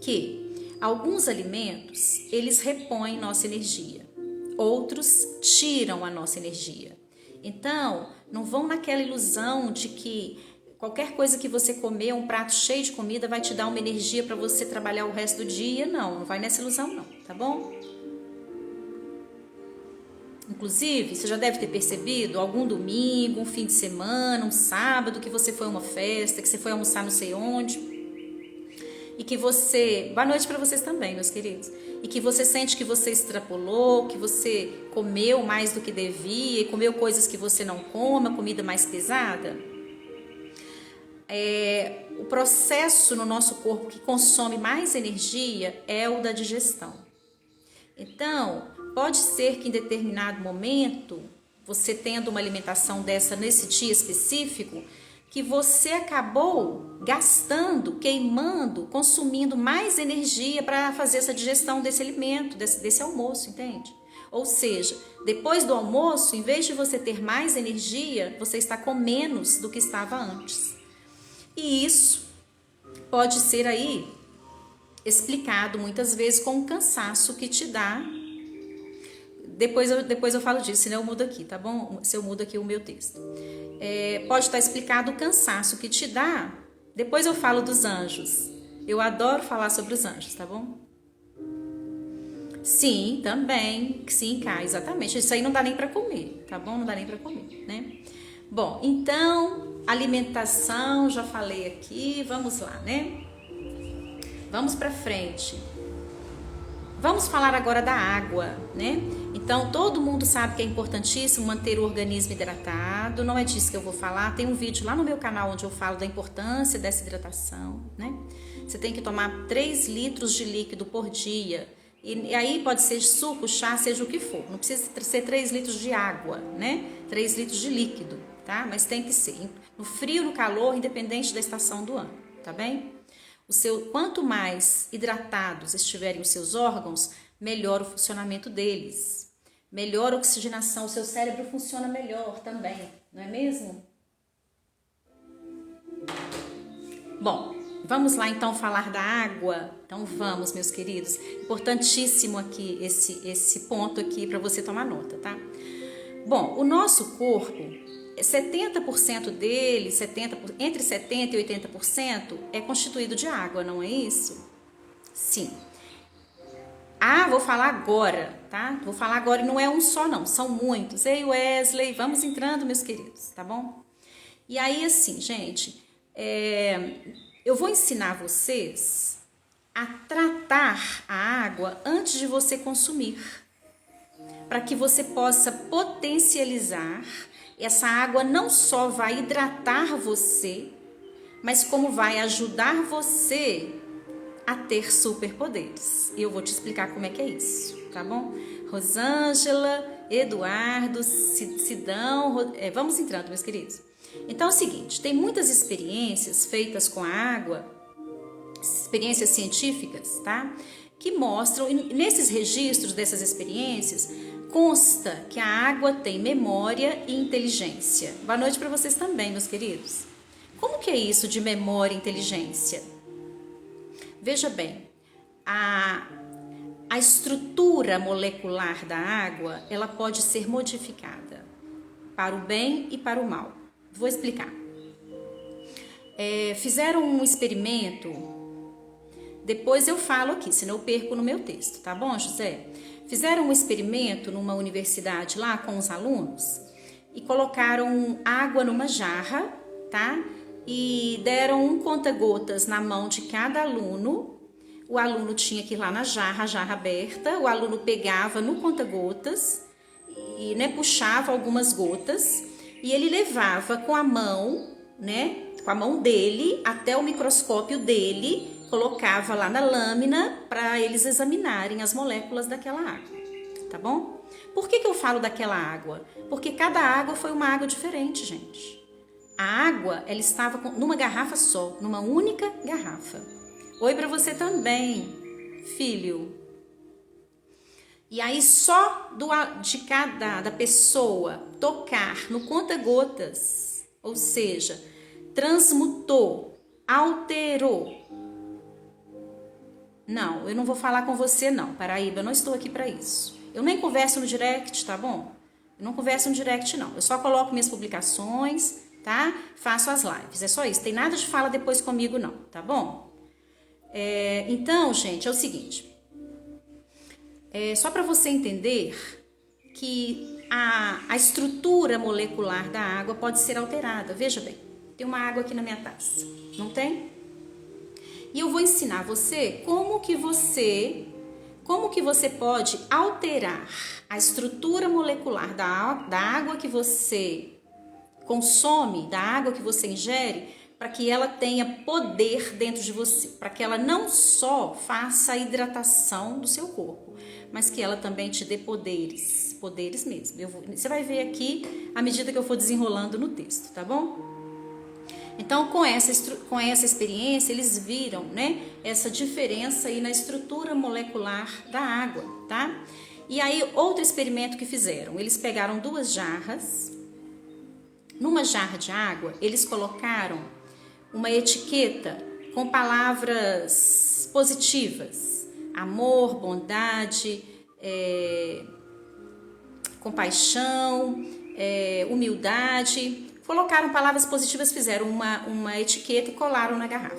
Speaker 1: que alguns alimentos, eles repõem nossa energia, outros tiram a nossa energia. Então, não vão naquela ilusão de que qualquer coisa que você comer, um prato cheio de comida, vai te dar uma energia para você trabalhar o resto do dia. Não vai nessa ilusão não, tá bom? Inclusive, você já deve ter percebido, algum domingo, um fim de semana, um sábado, que você foi a uma festa, que você foi almoçar não sei onde, e que você... Boa noite para vocês também, meus queridos. E que você sente que você extrapolou, que você comeu mais do que devia, e comeu coisas que você não coma, comida mais pesada. O processo no nosso corpo que consome mais energia é o da digestão. Então, pode ser que em determinado momento, você tendo uma alimentação dessa nesse dia específico, que você acabou gastando, queimando, consumindo mais energia para fazer essa digestão desse alimento, desse almoço, entende? Ou seja, depois do almoço, em vez de você ter mais energia, você está com menos do que estava antes. E isso pode ser aí explicado muitas vezes com o cansaço que te dá. Depois eu falo disso, senão eu mudo aqui, tá bom? Se eu mudo aqui o meu texto. Pode estar explicado o cansaço que te dá. Depois eu falo dos anjos. Eu adoro falar sobre os anjos, tá bom? Sim, também. Sim, Cá, exatamente. Isso aí não dá nem para comer, tá bom? Não dá nem para comer, né? Bom, então, alimentação, já falei aqui. Vamos lá, né? Vamos para frente. Vamos falar agora da água, né? Então, todo mundo sabe que é importantíssimo manter o organismo hidratado. Não é disso que eu vou falar. Tem um vídeo lá no meu canal onde eu falo da importância dessa hidratação, né? Você tem que tomar 3 litros de líquido por dia. E aí pode ser suco, chá, seja o que for. Não precisa ser 3 litros de água, né? 3 litros de líquido, tá? Mas tem que ser. No frio, no calor, independente da estação do ano, tá bem? Quanto mais hidratados estiverem os seus órgãos, melhor o funcionamento deles. Melhor a oxigenação, o seu cérebro funciona melhor também, não é mesmo? Bom, vamos lá então falar da água. Então vamos, meus queridos. Importantíssimo aqui esse ponto aqui para você tomar nota, tá? Bom, o nosso corpo... 70% dele, entre 70% e 80% é constituído de água, não é isso? Sim. Vou falar agora, tá? Vou falar agora e não é um só não, são muitos. Ei, Wesley, vamos entrando, meus queridos, tá bom? E aí, assim, gente, eu vou ensinar vocês a tratar a água antes de você consumir, para que você possa potencializar. Essa água não só vai hidratar você, mas como vai ajudar você a ter superpoderes. E eu vou te explicar como é que é isso, tá bom? Rosângela, Eduardo, Sidão, vamos entrando, meus queridos. Então é o seguinte, tem muitas experiências feitas com a água, experiências científicas, tá? Que mostram, e nesses registros dessas experiências, consta que a água tem memória e inteligência. Boa noite para vocês também, meus queridos. Como que é isso de memória e inteligência? Veja bem, a estrutura molecular da água, ela pode ser modificada para o bem e para o mal. Vou explicar. Fizeram um experimento, depois eu falo aqui, senão eu perco no meu texto, tá bom, José? Fizeram um experimento numa universidade lá com os alunos e colocaram água numa jarra, tá? E deram um conta-gotas na mão de cada aluno o aluno tinha que ir lá na jarra, a jarra aberta, o aluno pegava no conta-gotas e, né, puxava algumas gotas e ele levava com a mão, né, com a mão dele até o microscópio dele, colocava lá na lâmina para eles examinarem as moléculas daquela água, tá bom? Por que eu falo daquela água? Porque cada água foi uma água diferente, gente. A água, ela estava numa garrafa só, numa única garrafa. Oi para você também, filho. E aí só da pessoa tocar no conta-gotas, ou seja, transmutou, alterou. Não, eu não vou falar com você não, Paraíba, eu não estou aqui para isso. Eu nem converso no direct, tá bom? Eu não converso no direct não, eu só coloco minhas publicações, tá? Faço as lives, é só isso, tem nada de fala depois comigo não, tá bom? Então, gente, é o seguinte, só para você entender que a estrutura molecular da água pode ser alterada. Veja bem, tem uma água aqui na minha taça, não tem? E eu vou ensinar você como que você pode alterar a estrutura molecular da água que você consome, da água que você ingere, para que ela tenha poder dentro de você, para que ela não só faça a hidratação do seu corpo, mas que ela também te dê poderes mesmo. Você vai ver aqui à medida que eu for desenrolando no texto, tá bom? Então, com essa experiência, eles viram, né, essa diferença aí na estrutura molecular da água, tá? E aí, outro experimento que fizeram, eles pegaram 2 jarras, numa jarra de água, eles colocaram uma etiqueta com palavras positivas, amor, bondade, compaixão, humildade. Colocaram palavras positivas, fizeram uma etiqueta e colaram na garrafa,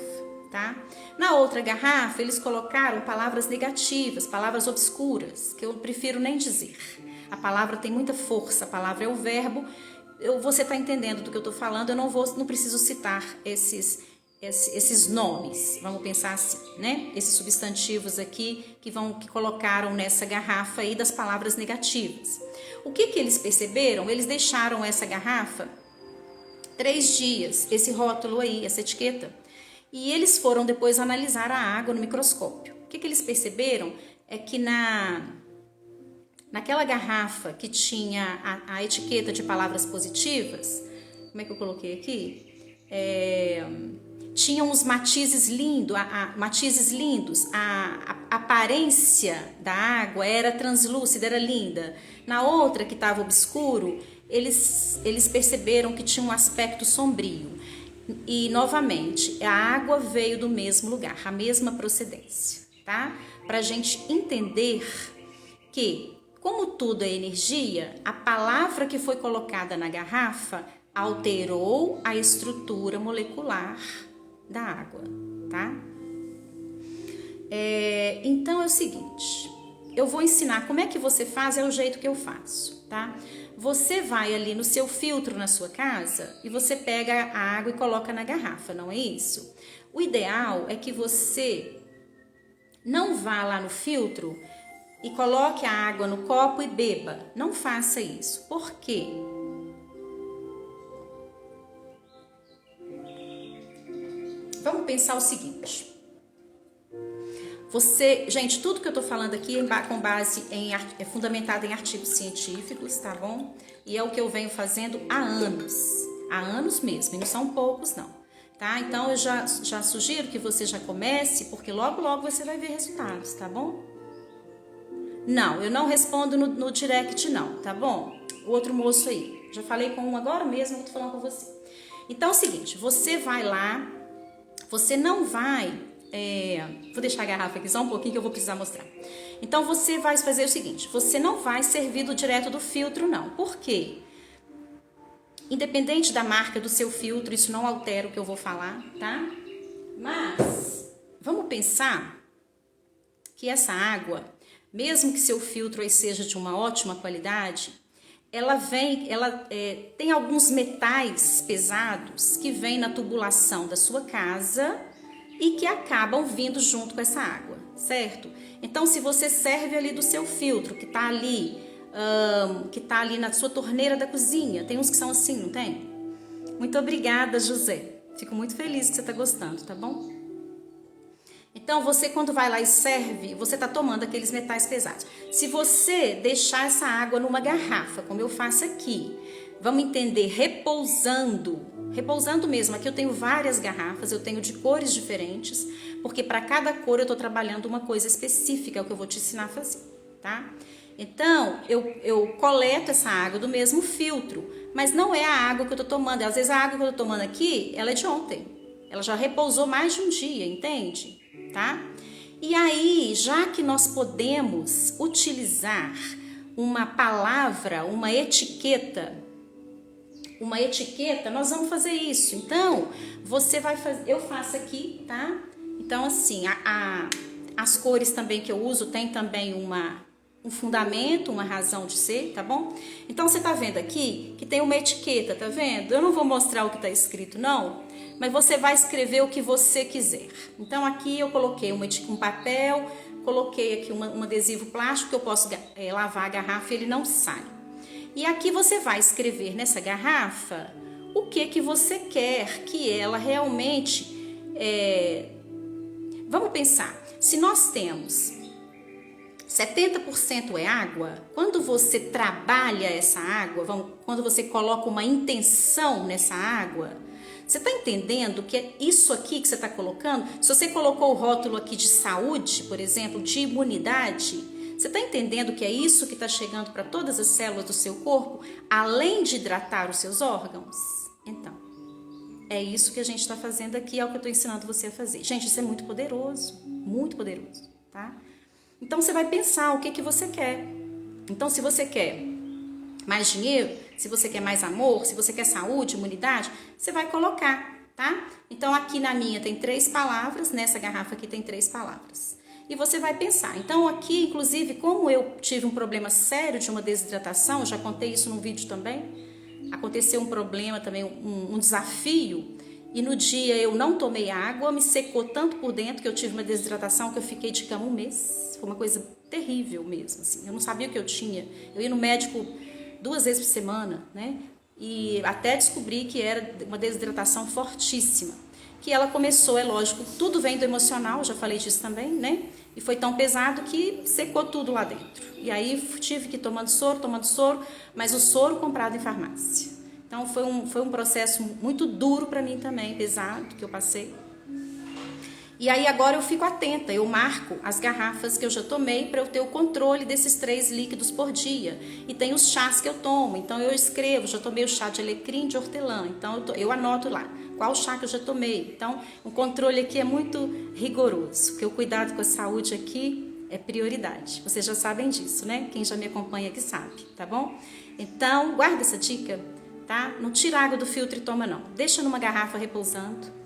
Speaker 1: tá? Na outra garrafa, eles colocaram palavras negativas, palavras obscuras, que eu prefiro nem dizer. A palavra tem muita força, a palavra é o verbo. Você está entendendo do que eu estou falando, eu não preciso citar esses nomes, vamos pensar assim, né? Esses substantivos aqui que colocaram nessa garrafa aí das palavras negativas. O que eles perceberam? Eles deixaram essa garrafa 3 dias, esse rótulo aí, essa etiqueta, e eles foram depois analisar a água no microscópio. O que eles perceberam é que naquela garrafa que tinha a etiqueta de palavras positivas, como é que eu coloquei aqui? Tinham uns matizes lindos, a aparência da água era translúcida, era linda. Na outra, que estava obscuro, eles perceberam que tinha um aspecto sombrio. E, novamente, a água veio do mesmo lugar, a mesma procedência, tá? Para a gente entender que, como tudo é energia, a palavra que foi colocada na garrafa alterou a estrutura molecular da água, tá? Então é o seguinte, eu vou ensinar como é que você faz, é o jeito que eu faço, tá? Você vai ali no seu filtro na sua casa e você pega a água e coloca na garrafa, não é isso? O ideal é que você não vá lá no filtro e coloque a água no copo e beba. Não faça isso. Por quê? Vamos pensar o seguinte. Gente, tudo que eu tô falando aqui é fundamentado em artigos científicos, tá bom? E é o que eu venho fazendo há anos mesmo, e não são poucos não, tá? Então eu já sugiro que você já comece, porque logo você vai ver resultados, tá bom? Não, eu não respondo no direct não, tá bom? O outro moço aí, já falei com um agora mesmo, eu tô falando com você. Então é o seguinte, você vai lá, você não vai... vou deixar a garrafa aqui só um pouquinho que eu vou precisar mostrar. Então você vai fazer o seguinte, você não vai servir direto do filtro não. Por quê? Independente da marca do seu filtro, isso não altera o que eu vou falar, tá? Mas vamos pensar que essa água, mesmo que seu filtro aí seja de uma ótima qualidade, ela tem alguns metais pesados que vêm na tubulação da sua casa e que acabam vindo junto com essa água, certo? Então, se você serve ali do seu filtro, que tá ali na sua torneira da cozinha, tem uns que são assim, não tem? Muito obrigada, José. Fico muito feliz que você tá gostando, tá bom? Então, você quando vai lá e serve, você tá tomando aqueles metais pesados. Se você deixar essa água numa garrafa, como eu faço aqui, vamos entender, repousando mesmo. Aqui eu tenho várias garrafas, eu tenho de cores diferentes, porque para cada cor eu tô trabalhando uma coisa específica, é o que eu vou te ensinar a fazer, tá? Então, eu coleto essa água do mesmo filtro, mas não é a água que eu tô tomando. Às vezes a água que eu tô tomando aqui, ela é de ontem. Ela já repousou mais de um dia, entende? Tá? E aí, já que nós podemos utilizar uma palavra, uma etiqueta, nós vamos fazer isso. Então, você vai fazer, eu faço aqui, tá? Então, assim, as cores também que eu uso tem também um fundamento, uma razão de ser, tá bom? Então, você tá vendo aqui que tem uma etiqueta, tá vendo? Eu não vou mostrar o que tá escrito, não, mas você vai escrever o que você quiser. Então, aqui eu coloquei um papel, coloquei aqui um adesivo plástico que eu posso lavar a garrafa e ele não sai. E aqui você vai escrever nessa garrafa o que você quer que ela realmente... Vamos pensar, se nós temos 70% é água, quando você trabalha essa água, quando você coloca uma intenção nessa água, você está entendendo que é isso aqui que você está colocando? Se você colocou o rótulo aqui de saúde, por exemplo, de imunidade, você está entendendo que é isso que está chegando para todas as células do seu corpo, além de hidratar os seus órgãos? Então, é isso que a gente está fazendo aqui, é o que eu estou ensinando você a fazer. Gente, isso é muito poderoso, tá? Então, você vai pensar o que você quer. Então, se você quer mais dinheiro, se você quer mais amor, se você quer saúde, imunidade, você vai colocar, tá? Então, aqui na minha tem 3 palavras, nessa garrafa aqui tem 3 palavras. E você vai pensar. Então, aqui, inclusive, como eu tive um problema sério de uma desidratação, já contei isso no vídeo também, aconteceu um problema também, um desafio, e no dia eu não tomei água, me secou tanto por dentro que eu tive uma desidratação que eu fiquei de cama um mês. Foi uma coisa terrível mesmo, assim. Eu não sabia o que eu tinha. Eu ia no médico 2 vezes por semana, né? E até descobri que era uma desidratação fortíssima. Que ela começou, é lógico, tudo vem do emocional, já falei disso também, né? E foi tão pesado que secou tudo lá dentro. E aí tive que ir tomando soro, mas o soro comprado em farmácia. Então foi um processo muito duro para mim também, pesado, que eu passei. E aí agora eu fico atenta, eu marco as garrafas que eu já tomei para eu ter o controle desses 3 líquidos por dia. E tem os chás que eu tomo, então eu escrevo, já tomei o chá de alecrim, de hortelã, então eu anoto lá qual chá que eu já tomei. Então o controle aqui é muito rigoroso, porque o cuidado com a saúde aqui é prioridade. Vocês já sabem disso, né? Quem já me acompanha aqui sabe, tá bom? Então guarda essa dica, tá? Não tira a água do filtro e toma não, deixa numa garrafa repousando.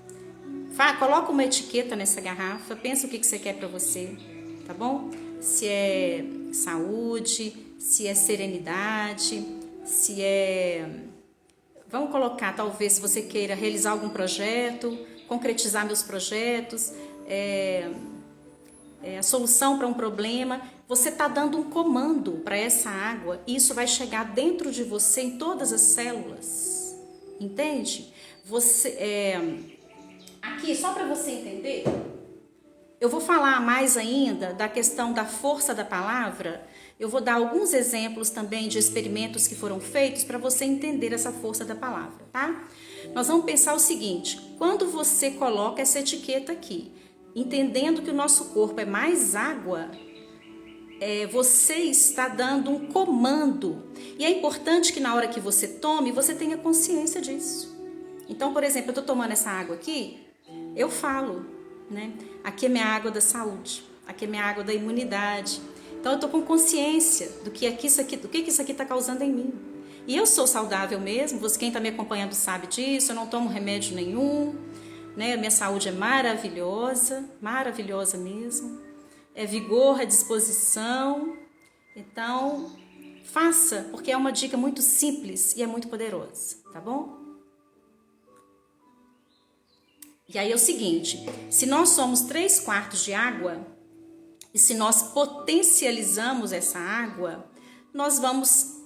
Speaker 1: Coloca uma etiqueta nessa garrafa, pensa o que você quer para você, tá bom? Se é saúde, se é serenidade, se é... Vamos colocar, talvez, se você queira realizar algum projeto, concretizar meus projetos, a solução para um problema. Você está dando um comando para essa água e isso vai chegar dentro de você, em todas as células, entende? Aqui, só para você entender, eu vou falar mais ainda da questão da força da palavra. Eu vou dar alguns exemplos também de experimentos que foram feitos para você entender essa força da palavra, tá? Nós vamos pensar o seguinte, quando você coloca essa etiqueta aqui, entendendo que o nosso corpo é mais água, você está dando um comando. E é importante que na hora que você tome, você tenha consciência disso. Então, por exemplo, eu estou tomando essa água aqui, eu falo, né? Aqui é minha água da saúde, aqui é minha água da imunidade. Então eu estou com consciência do que isso aqui está causando em mim. E eu sou saudável mesmo, quem está me acompanhando sabe disso, eu não tomo remédio nenhum, né? Minha saúde é maravilhosa, maravilhosa mesmo. É vigor, é disposição. Então, faça, porque é uma dica muito simples e é muito poderosa, tá bom? E aí é o seguinte, se nós somos 3/4 de água, E se nós potencializamos essa água, nós vamos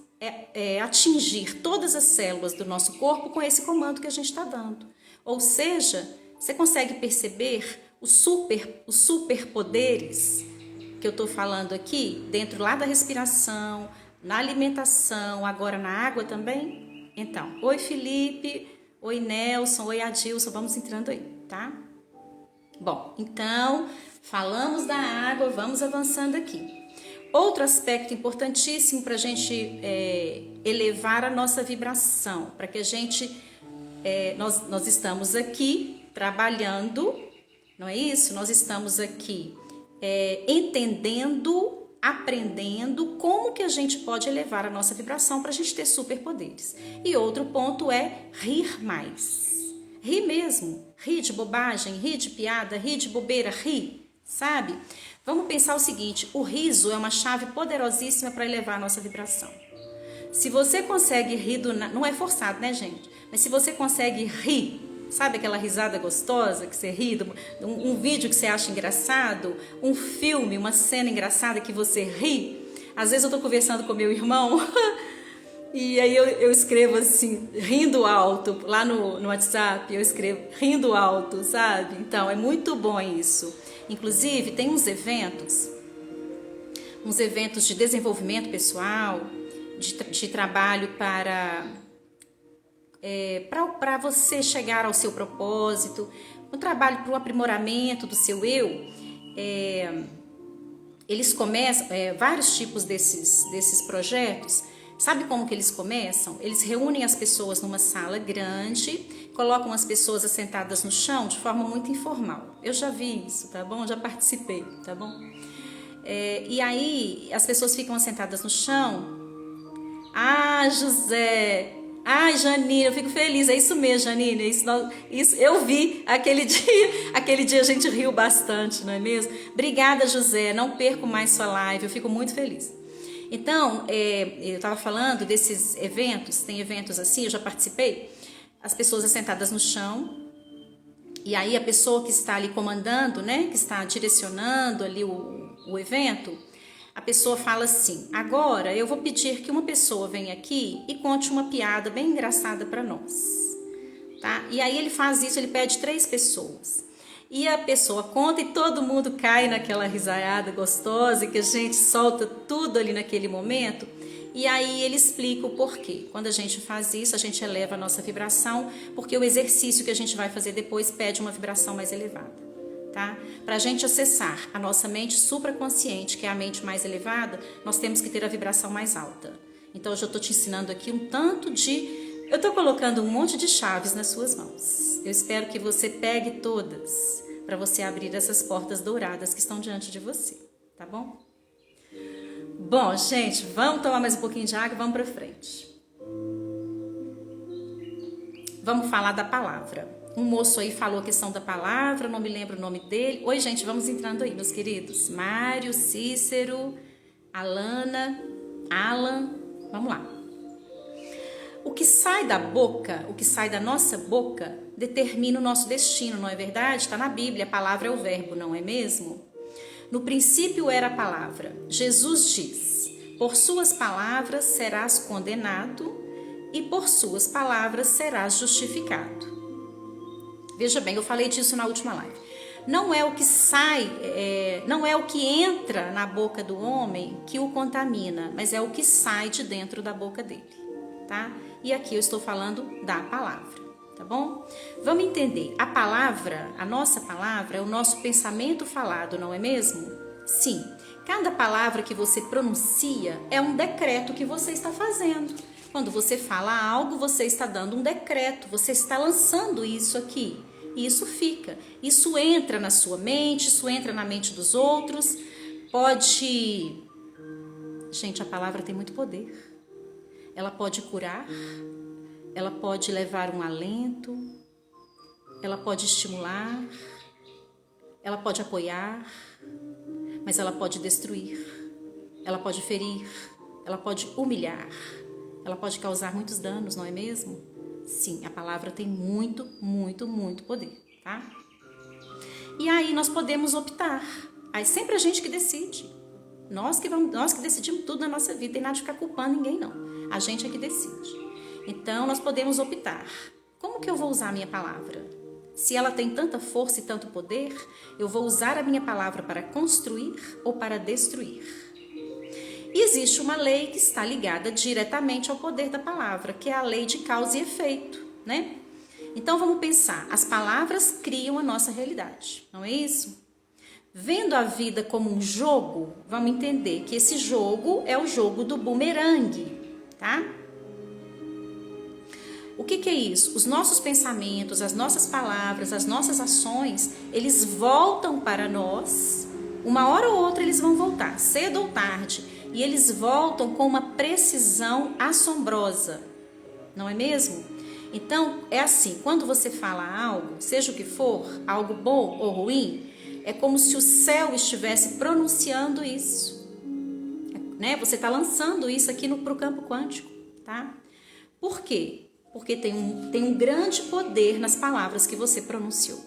Speaker 1: atingir todas as células do nosso corpo com esse comando que a gente está dando. Ou seja, você consegue perceber os superpoderes que eu estou falando aqui, dentro lá da respiração, na alimentação, agora na água também? Então, oi Felipe, oi Nelson, oi Adilson, vamos entrando aí, tá? Bom, então, falamos da água, vamos avançando aqui. Outro aspecto importantíssimo para a gente elevar a nossa vibração, para que a gente, nós estamos aqui trabalhando, não é isso? Nós estamos aqui entendendo, aprendendo como que a gente pode elevar a nossa vibração para a gente ter superpoderes. E outro ponto é rir mais. Rir mesmo, rir de bobagem, rir de piada, rir de bobeira, rir, sabe? Vamos pensar o seguinte, o riso é uma chave poderosíssima para elevar a nossa vibração. Se você consegue rir não é forçado, né, gente? Mas se você consegue rir, sabe aquela risada gostosa que você ri, um vídeo que você acha engraçado, um filme, uma cena engraçada que você ri. Às vezes eu tô conversando com meu irmão e aí eu escrevo assim, rindo alto, lá no WhatsApp eu escrevo rindo alto, sabe? Então é muito bom isso. Inclusive tem uns eventos de desenvolvimento pessoal, de trabalho para você chegar ao seu propósito, um trabalho para o aprimoramento do seu eu. Eles começam, vários tipos desses projetos. Sabe como que eles começam? Eles reúnem as pessoas numa sala grande, colocam as pessoas assentadas no chão de forma muito informal. Eu já vi isso, tá bom? Já participei, tá bom? E aí as pessoas ficam assentadas no chão. Ah, José! Ai, Janine, eu fico feliz, é isso mesmo, Janine, isso eu vi aquele dia a gente riu bastante, não é mesmo? Obrigada, José, não perco mais sua live, eu fico muito feliz. Então, eu estava falando desses eventos, tem eventos assim, eu já participei, as pessoas assentadas no chão, e aí a pessoa que está ali comandando, né, que está direcionando ali o evento, a pessoa fala assim, agora eu vou pedir que uma pessoa venha aqui e conte uma piada bem engraçada para nós, tá? E aí ele faz isso, ele pede 3 pessoas. E a pessoa conta e todo mundo cai naquela risada gostosa que a gente solta tudo ali naquele momento. E aí ele explica o porquê. Quando a gente faz isso, a gente eleva a nossa vibração, porque o exercício que a gente vai fazer depois pede uma vibração mais elevada, tá? Para a gente acessar a nossa mente supraconsciente, que é a mente mais elevada, nós temos que ter a vibração mais alta. Então eu já estou te ensinando aqui um tanto de... Eu estou colocando um monte de chaves nas suas mãos. Eu espero que você pegue todas para você abrir essas portas douradas que estão diante de você, tá bom? Bom, gente, vamos tomar mais um pouquinho de água e vamos para frente. Vamos falar da palavra. Um moço aí falou a questão da palavra, não me lembro o nome dele. Oi, gente, vamos entrando aí, meus queridos. Mário, Cícero, Alana, Alan, vamos lá. O que sai da boca, o que sai da nossa boca, determina o nosso destino, não é verdade? Está na Bíblia, a palavra é o verbo, não é mesmo? No princípio era a palavra. Jesus diz, por suas palavras serás condenado e por suas palavras serás justificado. Veja bem, eu falei disso na última live. Não é o que sai, não é o que entra na boca do homem que o contamina, mas é o que sai de dentro da boca dele, tá? E aqui eu estou falando da palavra, tá bom? Vamos entender, a palavra, a nossa palavra é o nosso pensamento falado, não é mesmo? Sim, cada palavra que você pronuncia é um decreto que você está fazendo. Quando você fala algo, você está dando um decreto, você está lançando isso aqui. E isso fica, isso entra na sua mente, isso entra na mente dos outros, pode... Gente, a palavra tem muito poder. Ela pode curar, ela pode levar um alento, ela pode estimular, ela pode apoiar, mas ela pode destruir, ela pode ferir, ela pode humilhar, ela pode causar muitos danos, não é mesmo? Sim, a palavra tem muito, muito, muito poder, tá? E aí nós podemos optar. Aí sempre a gente que decide. Nós que decidimos tudo na nossa vida, tem nada de ficar culpando ninguém, não. A gente é que decide. Então, nós podemos optar. Como que eu vou usar a minha palavra? Se ela tem tanta força e tanto poder, eu vou usar a minha palavra para construir ou para destruir. E existe uma lei que está ligada diretamente ao poder da palavra, que é a lei de causa e efeito, né? Então, vamos pensar. As palavras criam a nossa realidade, não é isso? Vendo a vida como um jogo, vamos entender que esse jogo é o jogo do bumerangue, tá? O que é isso? Os nossos pensamentos, as nossas palavras, as nossas ações, eles voltam para nós. Uma hora ou outra eles vão voltar, cedo ou tarde. E eles voltam com uma precisão assombrosa, não é mesmo? Então, é assim, quando você fala algo, seja o que for, algo bom ou ruim, é como se o céu estivesse pronunciando isso, né? Você está lançando isso aqui para o campo quântico, tá? Por quê? Porque tem um grande poder nas palavras que você pronunciou.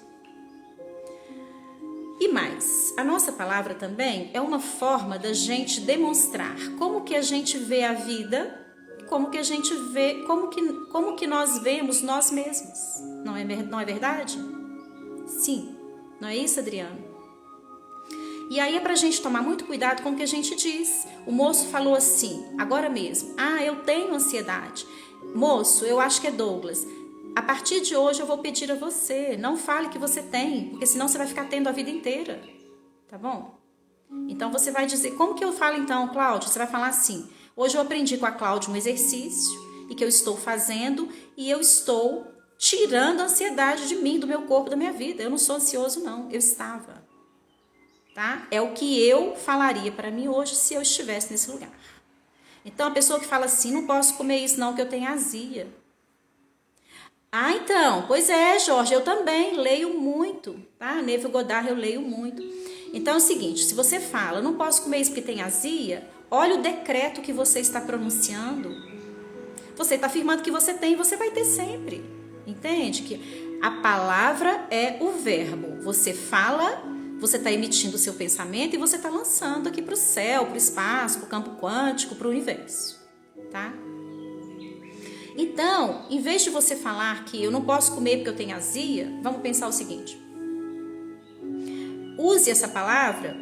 Speaker 1: E mais, a nossa palavra também é uma forma da gente demonstrar como que a gente vê a vida, como que a gente vê, como que nós vemos nós mesmos. Não é verdade? Sim, não é isso, Adriano? E aí é pra gente tomar muito cuidado com o que a gente diz. O moço falou assim, agora mesmo, eu tenho ansiedade. Moço, eu acho que é Douglas. A partir de hoje eu vou pedir a você, não fale que você tem, porque senão você vai ficar tendo a vida inteira, tá bom? Então você vai dizer, como que eu falo então, Cláudia? Você vai falar assim, hoje eu aprendi com a Cláudia um exercício e que eu estou fazendo e eu estou tirando a ansiedade de mim, do meu corpo, da minha vida. Eu não sou ansioso não, eu estava. Tá? É o que eu falaria para mim hoje se eu estivesse nesse lugar. Então, a pessoa que fala assim, não posso comer isso não, que eu tenho azia. Então, pois é, Jorge, eu também leio muito, tá? Neville Goddard, eu leio muito. Então, é o seguinte, se você fala, não posso comer isso porque tem azia, olha o decreto que você está pronunciando. Você está afirmando que você tem e você vai ter sempre. Entende? Que a palavra é o verbo. Você fala, você está emitindo o seu pensamento e você está lançando aqui para o céu, para o espaço, para o campo quântico, para o universo, tá? Então, em vez de você falar que eu não posso comer porque eu tenho azia, vamos pensar o seguinte. Use essa palavra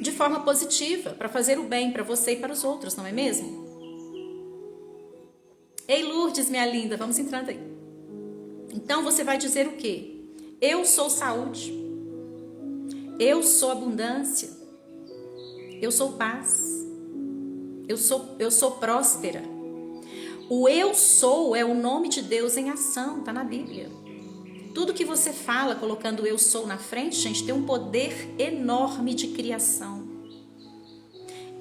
Speaker 1: de forma positiva, para fazer o bem para você e para os outros, não é mesmo? Ei, Lourdes, minha linda, vamos entrando aí. Então, você vai dizer o quê? Eu sou saúde. Eu sou abundância. Eu sou paz. Eu sou próspera. O eu sou é o nome de Deus em ação, tá na Bíblia. Tudo que você fala colocando o eu sou na frente, gente, tem um poder enorme de criação.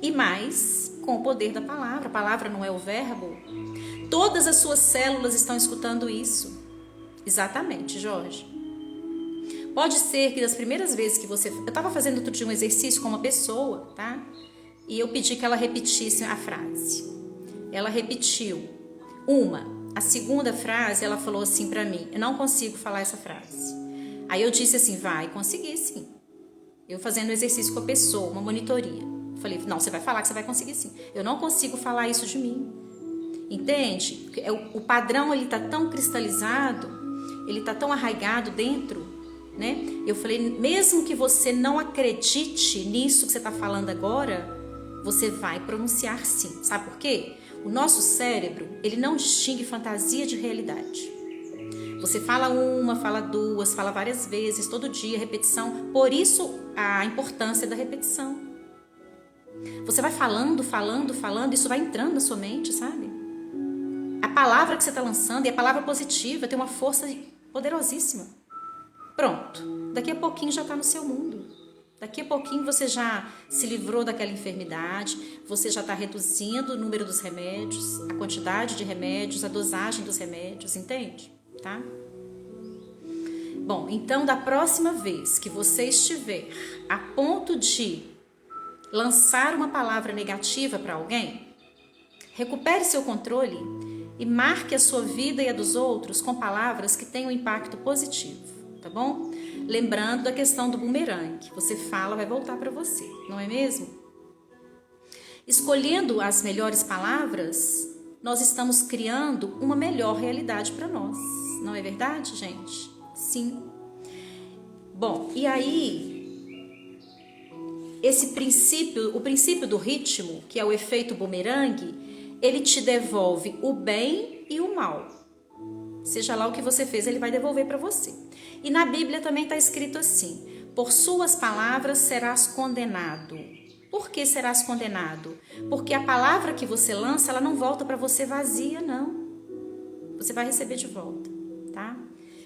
Speaker 1: E mais, com o poder da palavra. A palavra não é o verbo. Todas as suas células estão escutando isso. Exatamente, Jorge. Pode ser que das primeiras vezes que você... Eu estava fazendo outro dia um exercício com uma pessoa, tá? E eu pedi que ela repetisse a frase. Ela repetiu a segunda frase, ela falou assim pra mim, eu não consigo falar essa frase. Aí eu disse assim, vai conseguir sim. Eu fazendo exercício com a pessoa, uma monitoria. Falei, não, você vai falar que você vai conseguir sim. Eu não consigo falar isso de mim. Entende? O padrão, ele tá tão cristalizado, ele tá tão arraigado dentro, né? Eu falei, mesmo que você não acredite nisso que você tá falando agora, você vai pronunciar sim. Sabe por quê? O nosso cérebro, ele não distingue fantasia de realidade. Você fala uma, fala duas, fala várias vezes, todo dia, repetição. Por isso, a importância da repetição. Você vai falando, isso vai entrando na sua mente, sabe? A palavra que você está lançando, e a palavra positiva, tem uma força poderosíssima. Pronto, daqui a pouquinho já está no seu mundo. Daqui a pouquinho você já se livrou daquela enfermidade, você já está reduzindo o número dos remédios, a quantidade de remédios, a dosagem dos remédios, entende? Tá? Bom, então da próxima vez que você estiver a ponto de lançar uma palavra negativa para alguém, recupere seu controle e marque a sua vida e a dos outros com palavras que tenham impacto positivo. tá bom? Lembrando da questão do bumerangue, você fala, vai voltar para você, não é mesmo? Escolhendo as melhores palavras, nós estamos criando uma melhor realidade para nós, não é verdade, gente? Sim. Bom, e aí, o princípio do ritmo, que é o efeito bumerangue, ele te devolve o bem e o mal. Seja lá o que você fez, ele vai devolver para você. E na Bíblia também está escrito assim: por suas palavras serás condenado. Por que serás condenado? Porque a palavra que você lança, ela não volta para você vazia, não. Você vai receber de volta, tá?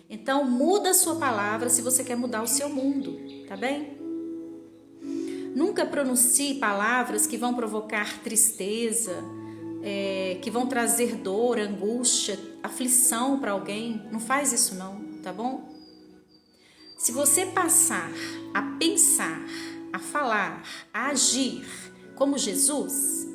Speaker 1: Então, muda a sua palavra se você quer mudar o seu mundo, tá bem? Nunca pronuncie palavras que vão provocar tristeza, que vão trazer dor, angústia, aflição para alguém. Não faz isso não, tá bom? Se você passar a pensar, a falar, a agir como Jesus,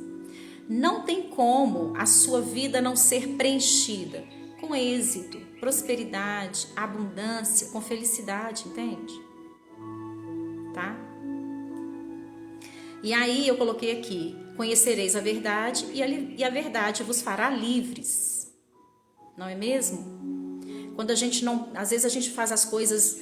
Speaker 1: não tem como a sua vida não ser preenchida com êxito, prosperidade, abundância, com felicidade, entende? Tá? E aí eu coloquei aqui: conhecereis a verdade e a verdade vos fará livres. Não é mesmo? Quando a gente não, às vezes a gente faz as coisas,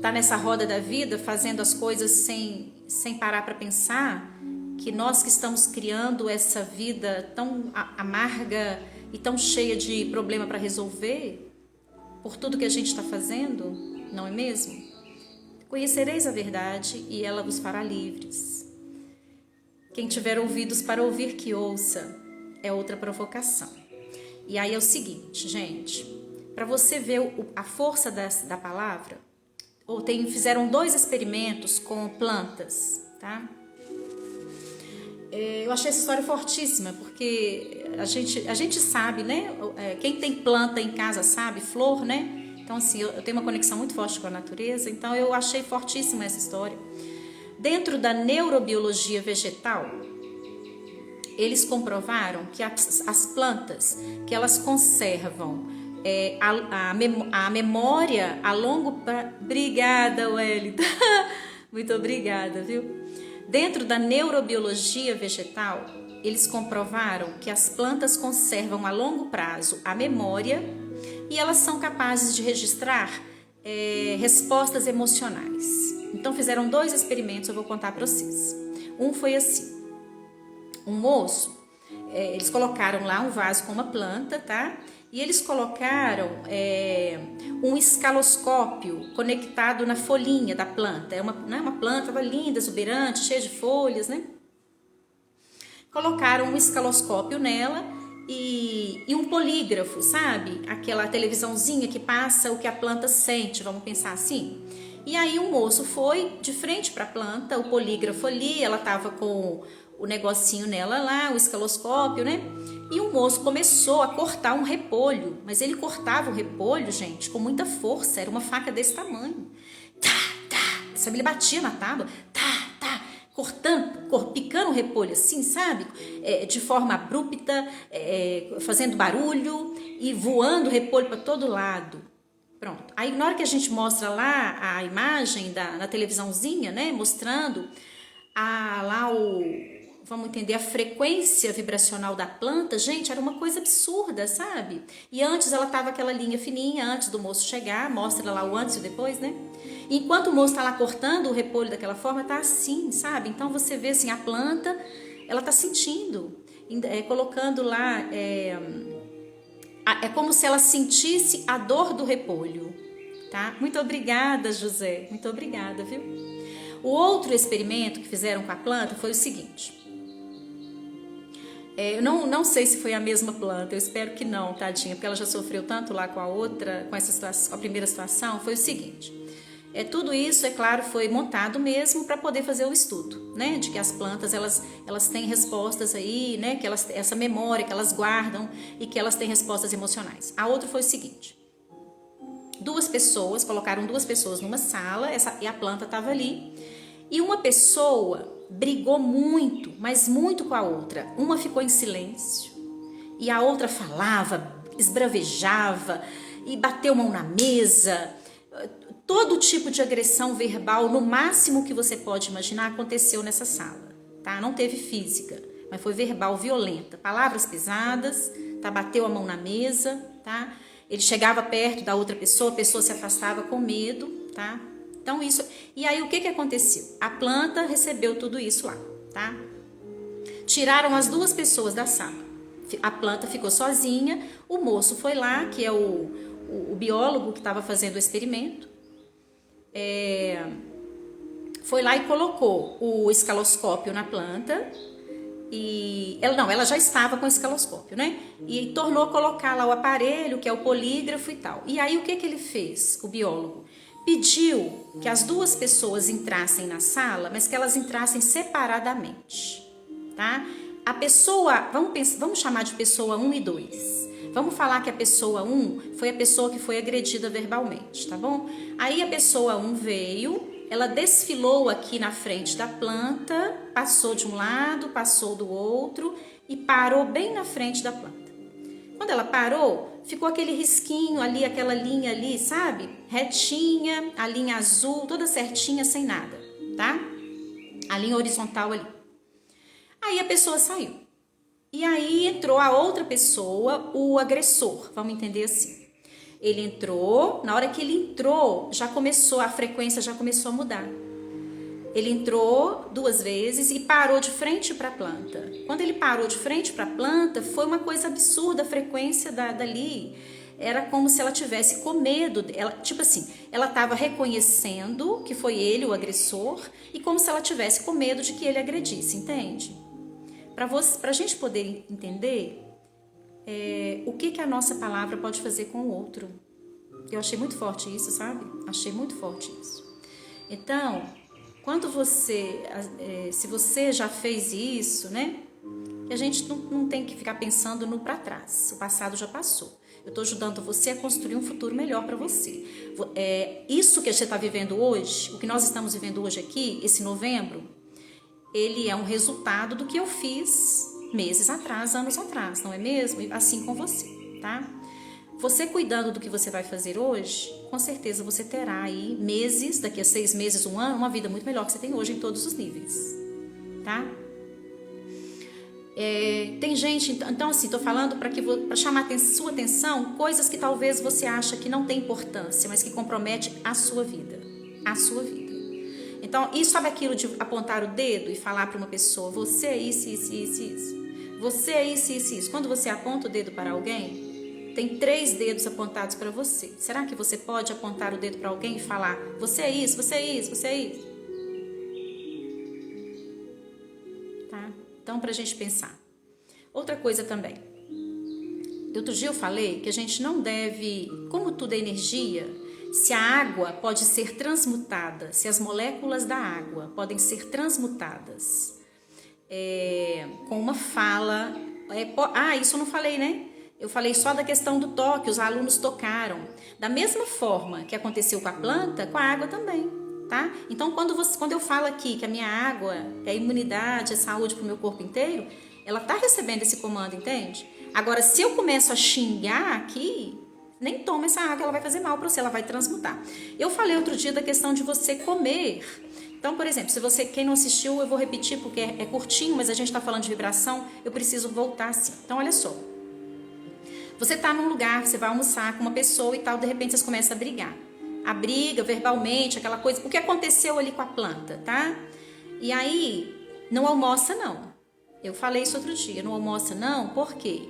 Speaker 1: tá nessa roda da vida, fazendo as coisas sem parar para pensar que nós que estamos criando essa vida tão amarga e tão cheia de problema para resolver, por tudo que a gente está fazendo, não é mesmo? Conhecereis a verdade e ela vos fará livres. Quem tiver ouvidos para ouvir, que ouça, é outra provocação. E aí é o seguinte, gente, para você ver a força da palavra, fizeram 2 experimentos com plantas, tá? Eu achei essa história fortíssima, porque a gente sabe, né? Quem tem planta em casa sabe, flor, né? Então, assim, eu tenho uma conexão muito forte com a natureza, então eu achei fortíssima essa história. Dentro da neurobiologia vegetal, eles comprovaram que as plantas, que elas conservam a memória a longo prazo. Obrigada, Wellington. Muito obrigada, viu? Dentro da neurobiologia vegetal, eles comprovaram que as plantas conservam a longo prazo a memória e elas são capazes de registrar respostas emocionais. Então fizeram 2 experimentos, eu vou contar para vocês. Um foi assim: um moço, eles colocaram lá um vaso com uma planta, tá? E eles colocaram um escaloscópio conectado na folhinha da planta. É uma planta linda, exuberante, cheia de folhas, né? Colocaram um escaloscópio nela e um polígrafo, sabe? Aquela televisãozinha que passa o que a planta sente, vamos pensar assim. E aí o moço foi de frente para a planta, o polígrafo ali, ela estava com o negocinho nela lá, o escaloscópio, né? E o moço começou a cortar um repolho, mas ele cortava o repolho, gente, com muita força, era uma faca desse tamanho. Sabe, ele batia na tábua, cortando, picando o repolho assim, sabe? De forma abrupta, fazendo barulho e voando o repolho para todo lado. Pronto. Aí na hora que a gente mostra lá a imagem na televisãozinha, né, mostrando vamos entender, a frequência vibracional da planta, gente, era uma coisa absurda, sabe? E antes ela tava aquela linha fininha, antes do moço chegar, mostra lá o antes e o depois, né? E enquanto o moço tá lá cortando o repolho daquela forma, tá assim, sabe? Então você vê assim, a planta, ela tá sentindo, colocando lá, é como se ela sentisse a dor do repolho, tá? Muito obrigada, José, muito obrigada, viu? O outro experimento que fizeram com a planta foi o seguinte. Eu não sei se foi a mesma planta, eu espero que não, tadinha, porque ela já sofreu tanto lá com a outra, com essa situação, com a primeira situação. Foi o seguinte: tudo isso, é claro, foi montado mesmo para poder fazer o estudo, né? De que as plantas elas têm respostas aí, né? Que essa memória que elas guardam e que elas têm respostas emocionais. A outra foi o seguinte: colocaram 2 pessoas numa sala, e a planta estava ali, e uma pessoa brigou muito, mas muito com a outra. Uma ficou em silêncio e a outra falava, esbravejava e bateu mão na mesa. todo tipo de agressão verbal, no máximo que você pode imaginar, aconteceu nessa sala, tá? Não teve física, mas foi verbal, violenta. Palavras pesadas, tá? Bateu a mão na mesa, tá? Ele chegava perto da outra pessoa, a pessoa se afastava com medo, tá? Então isso... E aí o que aconteceu? A planta recebeu tudo isso lá, tá? Tiraram as duas pessoas da sala. A planta ficou sozinha, o moço foi lá, que é o biólogo que estava fazendo o experimento, foi lá e colocou o escaloscópio na planta, e ela já estava com o escaloscópio, né? E tornou a colocar lá o aparelho, que é o polígrafo e tal. E aí o que ele fez, o biólogo? Pediu que as duas pessoas entrassem na sala, mas que elas entrassem separadamente, tá? A pessoa, vamos chamar de pessoa 1 e 2. Vamos falar que a pessoa 1 foi a pessoa que foi agredida verbalmente, tá bom? Aí a pessoa 1 veio, ela desfilou aqui na frente da planta, passou de um lado, passou do outro e parou bem na frente da planta. Quando ela parou, ficou aquele risquinho ali, aquela linha ali, sabe? Retinha, a linha azul, toda certinha, sem nada, tá? A linha horizontal ali. Aí a pessoa saiu. E aí entrou a outra pessoa, o agressor, vamos entender assim. Ele entrou, na hora que ele entrou, a frequência já começou a mudar. Ele entrou 2 vezes e parou de frente para a planta. Quando ele parou de frente para a planta, foi uma coisa absurda a frequência dali. Era como se ela tivesse com medo. Tipo assim, ela estava reconhecendo que foi ele o agressor e como se ela tivesse com medo de que ele agredisse, entende? Para a gente poder entender o que a nossa palavra pode fazer com o outro. Eu achei muito forte isso, sabe? Achei muito forte isso. Então, quando se você já fez isso, né? A gente não tem que ficar pensando no para trás. O passado já passou. Eu estou ajudando você a construir um futuro melhor para você. Isso que você está vivendo hoje, o que nós estamos vivendo hoje aqui, esse novembro, ele é um resultado do que eu fiz meses atrás, anos atrás, não é mesmo? Assim com você, tá? Você cuidando do que você vai fazer hoje, com certeza você terá aí meses, daqui a 6 meses, 1 ano, uma vida muito melhor que você tem hoje em todos os níveis, tá? Tem gente, então assim, tô falando para chamar sua atenção, coisas que talvez você acha que não tem importância, mas que compromete a sua vida, Então, e sabe aquilo de apontar o dedo e falar para uma pessoa, você é isso, isso, isso, isso. Você é isso, isso, isso. Quando você aponta o dedo para alguém, tem 3 dedos apontados para você. Será que você pode apontar o dedo para alguém e falar, você é isso, você é isso, você é isso? Tá? Então, para a gente pensar. Outra coisa também. Outro dia eu falei que a gente não deve, como tudo é energia, se a água pode ser transmutada, se as moléculas da água podem ser transmutadas com uma fala... isso eu não falei, né? Eu falei só da questão do toque, os alunos tocaram. Da mesma forma que aconteceu com a planta, com a água também, tá? Então, quando eu falo aqui que a minha água é imunidade, é saúde para o meu corpo inteiro, ela tá recebendo esse comando, entende? Agora, se eu começo a xingar aqui, nem toma essa água, ela vai fazer mal para você, ela vai transmutar. Eu falei outro dia da questão de você comer. Então, por exemplo, quem não assistiu, eu vou repetir porque é curtinho, mas a gente está falando de vibração, eu preciso voltar assim. Então, olha só. Você está num lugar, você vai almoçar com uma pessoa e tal, de repente vocês começam a brigar. A briga, verbalmente, aquela coisa. O que aconteceu ali com a planta, tá? E aí, não almoça não. Eu falei isso outro dia, não almoça não, por quê?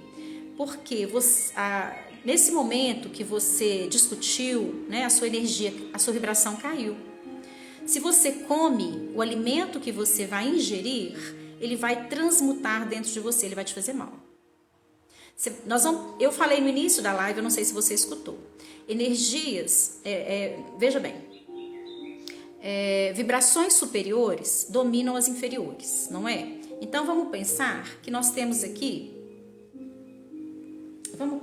Speaker 1: Porque nesse momento que você discutiu, né, a sua energia, a sua vibração caiu. Se você come, o alimento que você vai ingerir, ele vai transmutar dentro de você, ele vai te fazer mal. Eu falei no início da live, eu não sei se você escutou. Energias, veja bem, vibrações superiores dominam as inferiores, não é? Então vamos pensar que nós temos aqui, vamos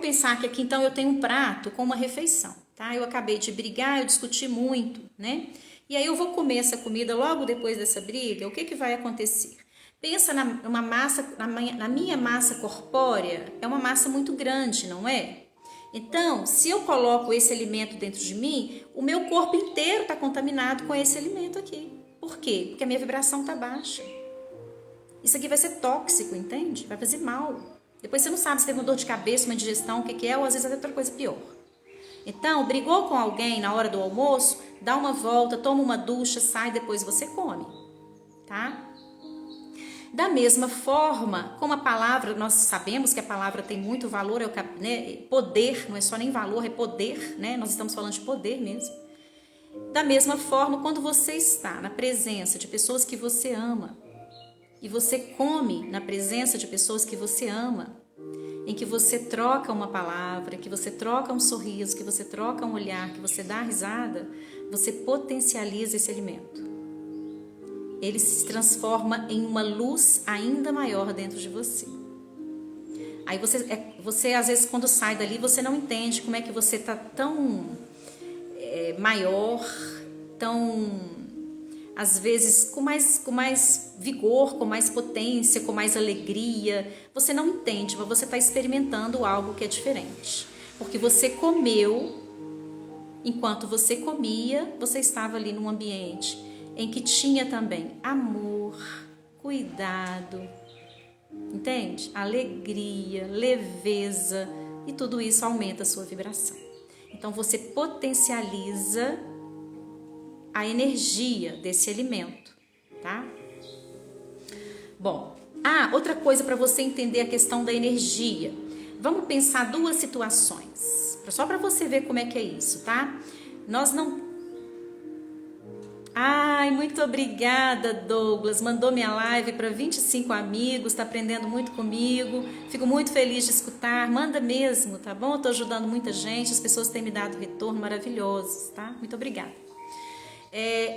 Speaker 1: pensar que aqui então eu tenho um prato com uma refeição, tá? Eu acabei de brigar, eu discuti muito, né? E aí eu vou comer essa comida logo depois dessa briga, o que vai acontecer? Pensa numa massa, na minha massa corpórea, é uma massa muito grande, não é? Então, se eu coloco esse alimento dentro de mim, o meu corpo inteiro está contaminado com esse alimento aqui. Por quê? Porque a minha vibração está baixa. Isso aqui vai ser tóxico, entende? Vai fazer mal. Depois você não sabe se teve uma dor de cabeça, uma indigestão, o que é, ou às vezes até outra coisa pior. Então, brigou com alguém na hora do almoço, dá uma volta, toma uma ducha, sai, depois você come, tá? Da mesma forma, como a palavra, nós sabemos que a palavra tem muito valor, né? Poder, não é só nem valor, é poder, né? Nós estamos falando de poder mesmo. Da mesma forma, quando você está na presença de pessoas que você ama, e você come na presença de pessoas que você ama, em que você troca uma palavra, que você troca um sorriso, que você troca um olhar, que você dá risada, você potencializa esse alimento. Ele se transforma em uma luz ainda maior dentro de você. Aí você às vezes, quando sai dali, você não entende como é que você está tão maior, tão, às vezes, com mais vigor, com mais potência, com mais alegria. Você não entende, mas você está experimentando algo que é diferente. Porque você comeu, enquanto você comia, você estava ali num ambiente em que tinha também amor, cuidado, entende? Alegria, leveza, e tudo isso aumenta a sua vibração. Então você potencializa a energia desse alimento, tá? Bom, outra coisa para você entender a questão da energia. Vamos pensar duas situações, só para você ver como é que é isso, tá? Nós não... Ai, muito obrigada, Douglas. Mandou minha live para 25 amigos, está aprendendo muito comigo. Fico muito feliz de escutar. Manda mesmo, tá bom? Eu tô ajudando muita gente, as pessoas têm me dado retorno maravilhosos, tá? Muito obrigada.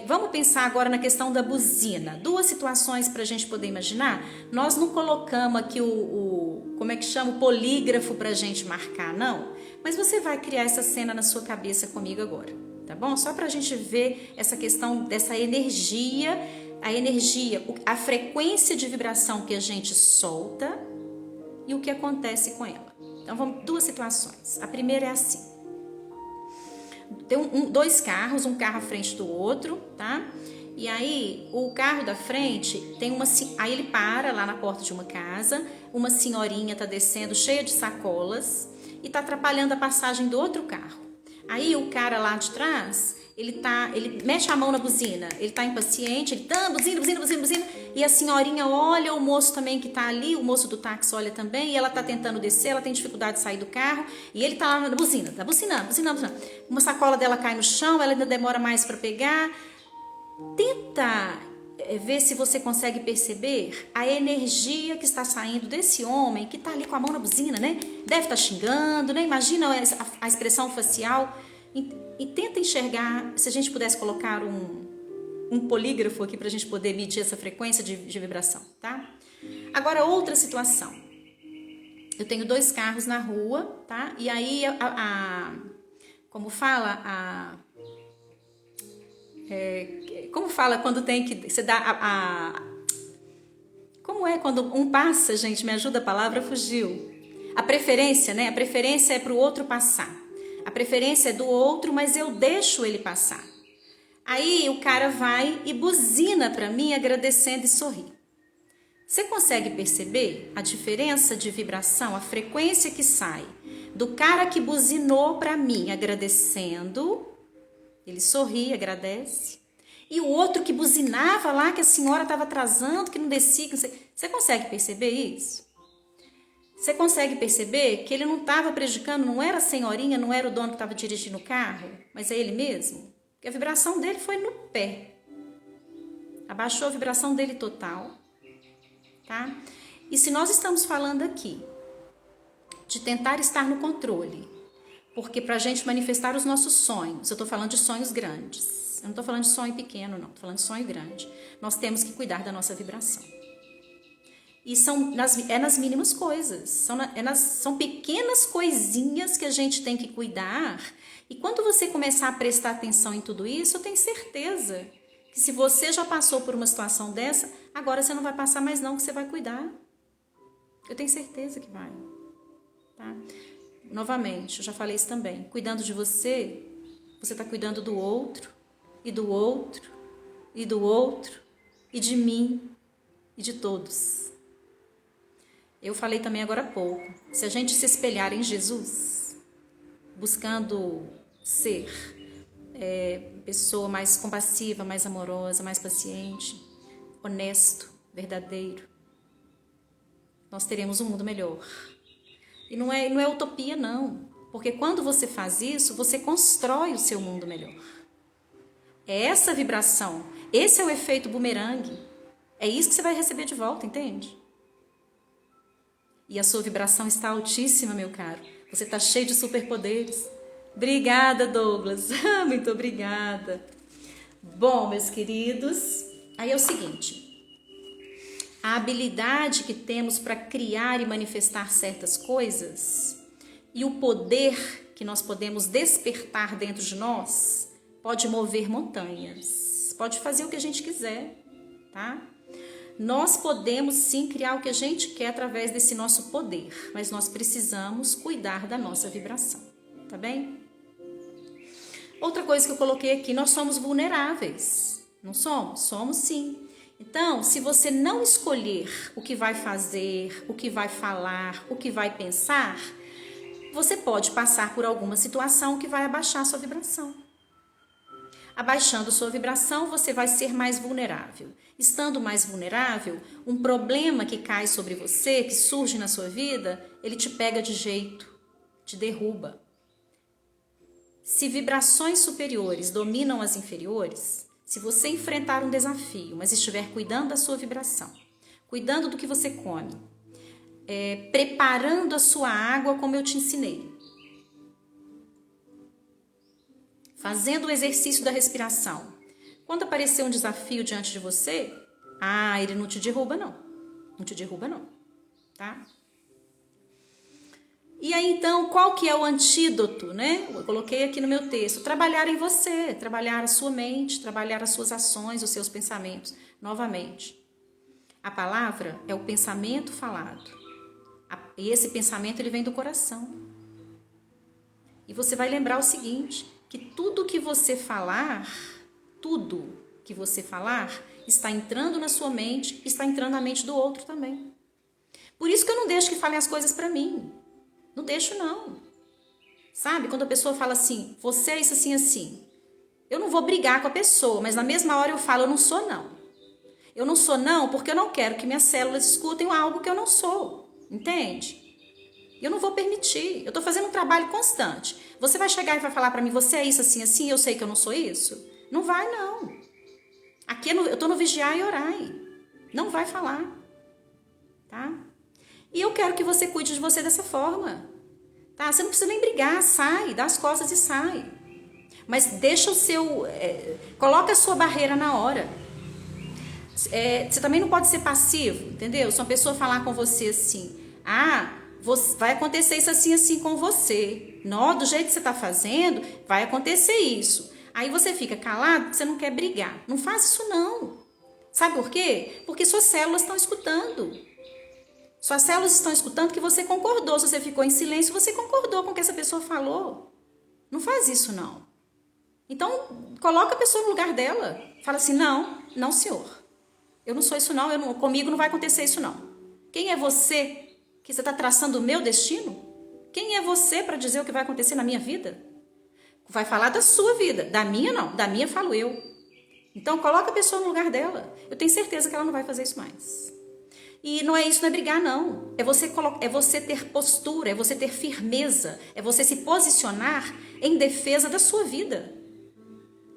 Speaker 1: Vamos pensar agora na questão da buzina. Duas situações para a gente poder imaginar. Nós não colocamos aqui como é que chama? O polígrafo para a gente marcar, não. Mas você vai criar essa cena na sua cabeça comigo agora, tá bom? Só para a gente ver essa questão dessa energia, a frequência de vibração que a gente solta e o que acontece com ela. Então, vamos, duas situações. A primeira é assim. Tem dois carros, um carro à frente do outro, tá? E aí, o carro da frente tem aí ele para lá na porta de uma casa, uma senhorinha tá descendo cheia de sacolas e tá atrapalhando a passagem do outro carro. Aí o cara lá de trás, ele mexe a mão na buzina, ele tá impaciente, ele tá buzina, e a senhorinha olha, o moço também que tá ali, o moço do táxi olha também, e ela tá tentando descer, ela tem dificuldade de sair do carro, e ele tá lá na buzina, tá buzinando. Uma sacola dela cai no chão, ela ainda demora mais para pegar. Tenta ver se você consegue perceber a energia que está saindo desse homem que tá ali com a mão na buzina, né? Deve estar xingando, né? Imagina a expressão facial. E tenta enxergar, se a gente pudesse colocar um polígrafo aqui para a gente poder medir essa frequência de vibração, tá? Agora, outra situação. Eu tenho dois carros na rua, tá? E aí, como fala, como fala quando tem que... Você dá como é quando um passa, gente? Me ajuda a palavra, fugiu. A preferência, né? A preferência é para o outro passar. A preferência é do outro, mas eu deixo ele passar. Aí o cara vai e buzina para mim, agradecendo e sorri. Você consegue perceber a diferença de vibração, a frequência que sai do cara que buzinou para mim, agradecendo, ele sorri, agradece, e o outro que buzinava lá, que a senhora estava atrasando, que não descia. Você consegue perceber isso? Você consegue perceber que ele não estava prejudicando, não era a senhorinha, não era o dono que estava dirigindo o carro, mas é ele mesmo? Porque a vibração dele foi no pé. Abaixou a vibração dele total, tá? E se nós estamos falando aqui de tentar estar no controle, porque para a gente manifestar os nossos sonhos, eu estou falando de sonhos grandes, eu não estou falando de sonho pequeno, não, estou falando de sonho grande, nós temos que cuidar da nossa vibração. E nas mínimas coisas, são pequenas coisinhas que a gente tem que cuidar. E quando você começar a prestar atenção em tudo isso, eu tenho certeza que se você já passou por uma situação dessa, agora você não vai passar mais não, que você vai cuidar. Eu tenho certeza que vai. Tá? novamente, eu já falei isso também, cuidando de você, você está cuidando do outro, e do outro, e do outro, e de mim, e de todos. Eu falei também agora há pouco, se a gente se espelhar em Jesus, buscando ser pessoa mais compassiva, mais amorosa, mais paciente, honesto, verdadeiro, nós teremos um mundo melhor. E não é utopia, não. Porque quando você faz isso, você constrói o seu mundo melhor. É essa vibração. Esse é o efeito bumerangue. É isso que você vai receber de volta, entende? E a sua vibração está altíssima, meu caro. Você está cheio de superpoderes. Obrigada, Douglas. Muito obrigada. Bom, meus queridos, aí é o seguinte. A habilidade que temos para criar e manifestar certas coisas e o poder que nós podemos despertar dentro de nós pode mover montanhas, pode fazer o que a gente quiser, tá? Nós podemos sim criar o que a gente quer através desse nosso poder, mas nós precisamos cuidar da nossa vibração, tá bem? Outra coisa que eu coloquei aqui, nós somos vulneráveis, não somos? Somos sim. Então, se você não escolher o que vai fazer, o que vai falar, o que vai pensar, você pode passar por alguma situação que vai abaixar sua vibração. Abaixando sua vibração, você vai ser mais vulnerável. Estando mais vulnerável, um problema que cai sobre você, que surge na sua vida, ele te pega de jeito, te derruba. Se vibrações superiores dominam as inferiores, se você enfrentar um desafio, mas estiver cuidando da sua vibração, cuidando do que você come, preparando a sua água como eu te ensinei, fazendo o exercício da respiração, quando aparecer um desafio diante de você, ele não te derruba não, não te derruba não, tá? E aí, então, qual que é o antídoto, né? Eu coloquei aqui no meu texto. Trabalhar em você, trabalhar a sua mente, trabalhar as suas ações, os seus pensamentos. Novamente, a palavra é o pensamento falado. E esse pensamento, ele vem do coração. E você vai lembrar o seguinte, que tudo que você falar, está entrando na sua mente, está entrando na mente do outro também. Por isso que eu não deixo que falem as coisas para mim. Não deixo não, sabe? Quando a pessoa fala assim, você é isso assim, assim. Eu não vou brigar com a pessoa, mas na mesma hora eu falo, eu não sou não. Eu não sou não porque eu não quero que minhas células escutem algo que eu não sou, entende? Eu não vou permitir, eu estou fazendo um trabalho constante. Você vai chegar e vai falar para mim, você é isso assim, assim, eu sei que eu não sou isso? Não vai não. Aqui eu estou no vigiar e orar, não vai falar, tá? E eu quero que você cuide de você dessa forma, tá? Você não precisa nem brigar, sai, dá as costas e sai. Mas deixa o seu... coloca a sua barreira na hora. Você também não pode ser passivo, entendeu? Se uma pessoa falar com você assim, vai acontecer isso assim, assim com você. Não, do jeito que você está fazendo, vai acontecer isso. Aí você fica calado porque você não quer brigar. Não faz isso não. Sabe por quê? Porque suas células estão escutando. Suas células estão escutando que você concordou. Se você ficou em silêncio, você concordou com o que essa pessoa falou. Não faz isso, não. Então, coloca a pessoa no lugar dela. Fala assim, não, senhor. Eu não sou isso, não. Comigo não vai acontecer isso, não. Quem é você que você está traçando o meu destino? Quem é você para dizer o que vai acontecer na minha vida? Vai falar da sua vida. Da minha, não. Da minha, falo eu. Então, coloca a pessoa no lugar dela. Eu tenho certeza que ela não vai fazer isso mais. E não é brigar, não. É você ter postura, é você ter firmeza, é você se posicionar em defesa da sua vida.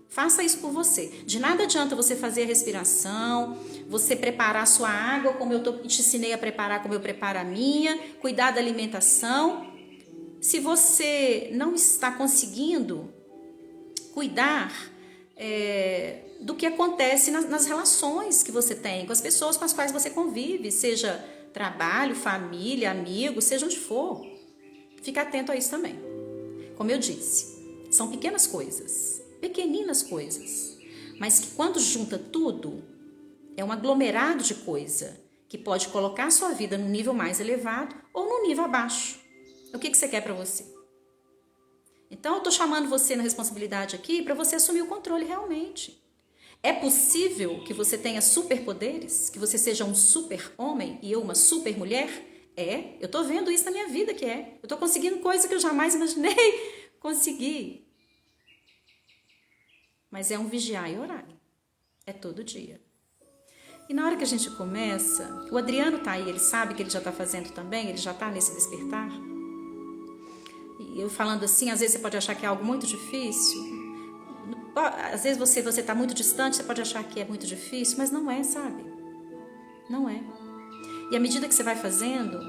Speaker 1: Faça isso por você. De nada adianta você fazer a respiração, você preparar a sua água, como eu te ensinei a preparar, como eu preparo a minha, cuidar da alimentação. Se você não está conseguindo cuidar do que acontece nas relações que você tem, com as pessoas com as quais você convive, seja trabalho, família, amigo, seja onde for. Fica atento a isso também. Como eu disse, são pequenas coisas, pequeninas coisas, mas que quando junta tudo, é um aglomerado de coisa que pode colocar a sua vida num nível mais elevado ou num nível abaixo. O que você quer para você? Então, eu estou chamando você na responsabilidade aqui para você assumir o controle realmente. É possível que você tenha superpoderes? Que você seja um super homem e eu uma super mulher? É, eu estou vendo isso na minha vida que é. Eu estou conseguindo coisa que eu jamais imaginei conseguir. Mas é um vigiar e orar. É todo dia. E na hora que a gente começa, o Adriano tá aí, ele sabe que ele já está fazendo também, ele já está nesse despertar. E eu falando assim, às vezes você pode achar que é algo muito difícil. Às vezes você está muito distante, você pode achar que é muito difícil, mas não é, sabe? Não é. E à medida que você vai fazendo,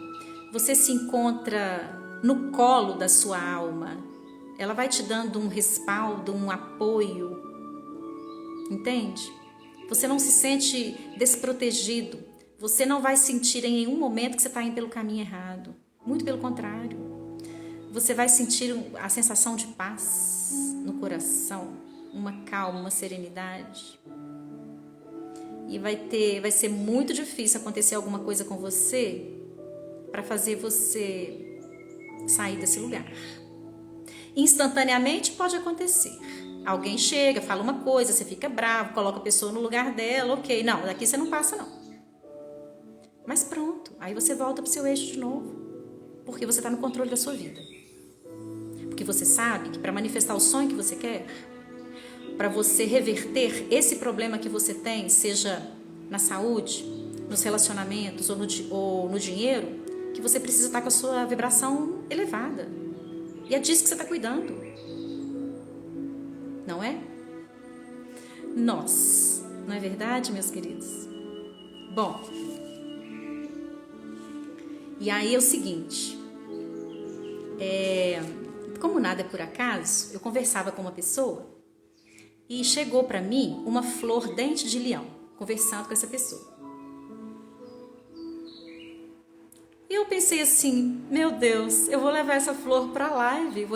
Speaker 1: você se encontra no colo da sua alma. Ela vai te dando um respaldo, um apoio. Entende? Você não se sente desprotegido. Você não vai sentir em nenhum momento que você está indo pelo caminho errado. Muito pelo contrário. Você vai sentir a sensação de paz no coração, uma calma, uma serenidade. E vai ser muito difícil acontecer alguma coisa com você para fazer você sair desse lugar. Instantaneamente pode acontecer. Alguém chega, fala uma coisa, você fica bravo, coloca a pessoa no lugar dela, ok. Não, daqui você não passa não. Mas pronto, aí você volta para o seu eixo de novo. Porque você está no controle da sua vida. Porque você sabe que para manifestar o sonho que você quer, para você reverter esse problema que você tem, seja na saúde, nos relacionamentos ou no dinheiro, que você precisa estar com a sua vibração elevada. E é disso que você está cuidando. Não é? Nós. Não é verdade, meus queridos? Bom, e aí é o seguinte, como nada é por acaso, eu conversava com uma pessoa e chegou para mim uma flor dente de leão, conversando com essa pessoa. E eu pensei assim, meu Deus, eu vou levar essa flor para a live,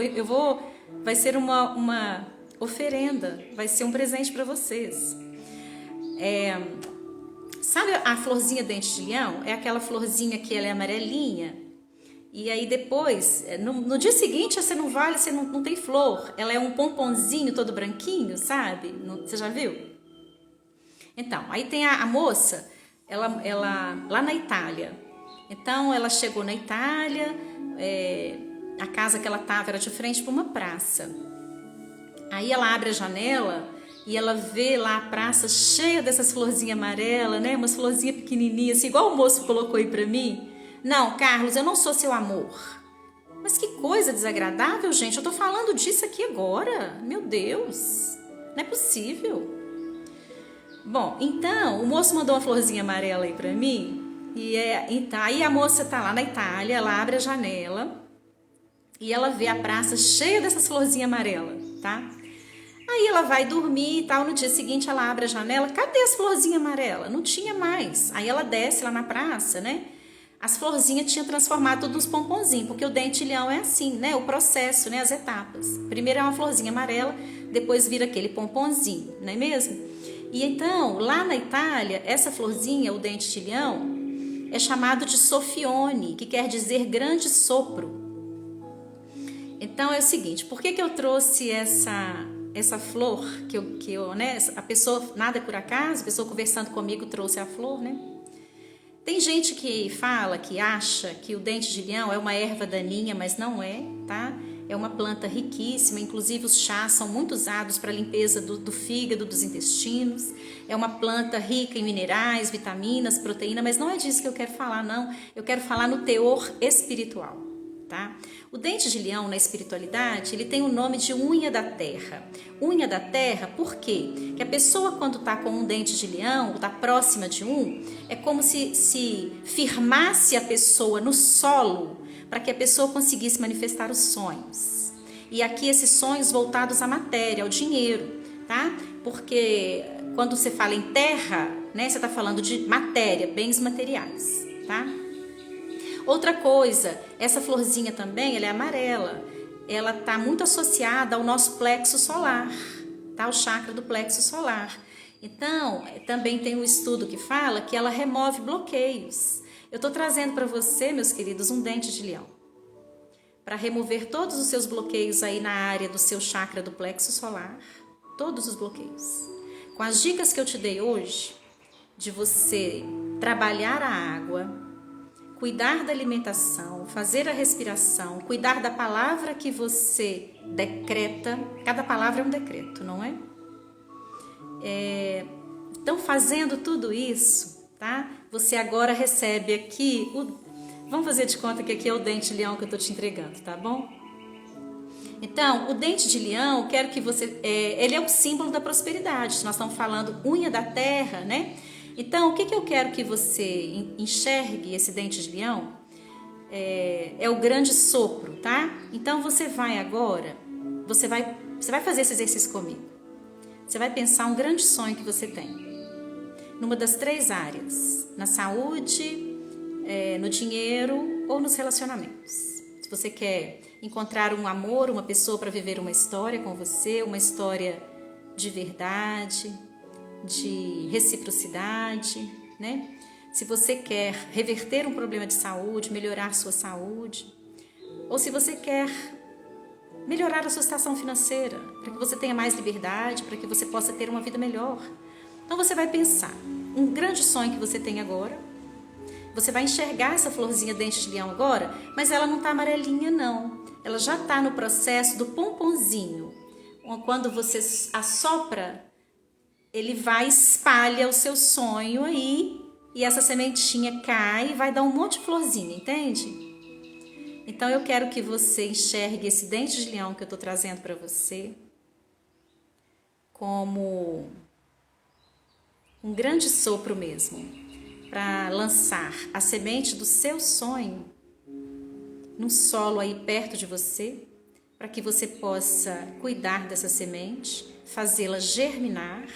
Speaker 1: vai ser uma oferenda, vai ser um presente para vocês. Sabe a florzinha dente de leão? É aquela florzinha que ela é amarelinha. E aí depois, no dia seguinte, você não tem flor. Ela é um pomponzinho todo branquinho, sabe? Você já viu? Então, aí tem a moça, ela lá na Itália. Então, ela chegou na Itália, a casa que ela estava era de frente para uma praça. Aí ela abre a janela e ela vê lá a praça cheia dessas florzinhas amarelas, né? Umas florzinhas pequenininhas, assim, igual o moço colocou aí pra mim. Não, Carlos, eu não sou seu amor. Mas que coisa desagradável, gente. Eu tô falando disso aqui agora. Meu Deus, não é possível. Bom, então, o moço mandou uma florzinha amarela aí pra mim. Então, aí a moça tá lá na Itália, ela abre a janela e ela vê a praça cheia dessas florzinhas amarelas, tá? Aí ela vai dormir e tal, no dia seguinte ela abre a janela, cadê as florzinhas amarelas? Não tinha mais. Aí ela desce lá na praça, né? As florzinhas tinham transformado tudo nos pomponzinhos, porque o dente de leão é assim, né? O processo, né? As etapas. Primeiro é uma florzinha amarela, depois vira aquele pomponzinho, não é mesmo? E então, lá na Itália, essa florzinha, o dente de leão, é chamado de soffione, que quer dizer grande sopro. Então é o seguinte, por que eu trouxe essa flor que eu, né? A pessoa, nada é por acaso, a pessoa conversando comigo trouxe a flor, né? Tem gente que fala, que acha que o dente de leão é uma erva daninha, mas não é, tá? É uma planta riquíssima, inclusive os chás são muito usados para a limpeza do fígado, dos intestinos. É uma planta rica em minerais, vitaminas, proteína, mas não é disso que eu quero falar, não. Eu quero falar no teor espiritual, tá? O dente de leão, na espiritualidade, ele tem o nome de unha da terra. Unha da terra, por quê? Porque a pessoa, quando está com um dente de leão, está próxima de é como se firmasse a pessoa no solo para que a pessoa conseguisse manifestar os sonhos. E aqui esses sonhos voltados à matéria, ao dinheiro, tá? Porque quando você fala em terra, né, você está falando de matéria, bens materiais, tá? Outra coisa, essa florzinha também, ela é amarela. Ela está muito associada ao nosso plexo solar, tá? O chakra do plexo solar. Então, também tem um estudo que fala que ela remove bloqueios. Eu estou trazendo para você, meus queridos, um dente de leão. para remover todos os seus bloqueios aí na área do seu chakra do plexo solar, todos os bloqueios. Com as dicas que eu te dei hoje, de você trabalhar a água, cuidar da alimentação, fazer a respiração, cuidar da palavra que você decreta, cada palavra é um decreto, não é? Então, fazendo tudo isso, tá? Você agora recebe aqui, vamos fazer de conta que aqui é o dente de leão que eu estou te entregando, tá bom? Então, o dente de leão, quero que você, ele é o símbolo da prosperidade, se nós estamos falando unha da terra, né? Então, o que eu quero que você enxergue esse dente de leão? É o grande sopro, tá? Então, você vai agora, você vai fazer esse exercício comigo. Você vai pensar um grande sonho que você tem, numa das 3 áreas, na saúde, no dinheiro ou nos relacionamentos. Se você quer encontrar um amor, uma pessoa para viver uma história com você, uma história de verdade, de reciprocidade, né? Se você quer reverter um problema de saúde, melhorar sua saúde, ou se você quer melhorar a sua situação financeira, para que você tenha mais liberdade, para que você possa ter uma vida melhor. Então você vai pensar, um grande sonho que você tem agora, você vai enxergar essa florzinha dente de leão agora, mas ela não está amarelinha não, ela já está no processo do pomponzinho. Quando você assopra, ele vai espalha o seu sonho aí, e essa sementinha cai e vai dar um monte de florzinha, entende? Então eu quero que você enxergue esse dente de leão que eu estou trazendo para você como um grande sopro mesmo, para lançar a semente do seu sonho num solo aí perto de você, para que você possa cuidar dessa semente, fazê-la germinar,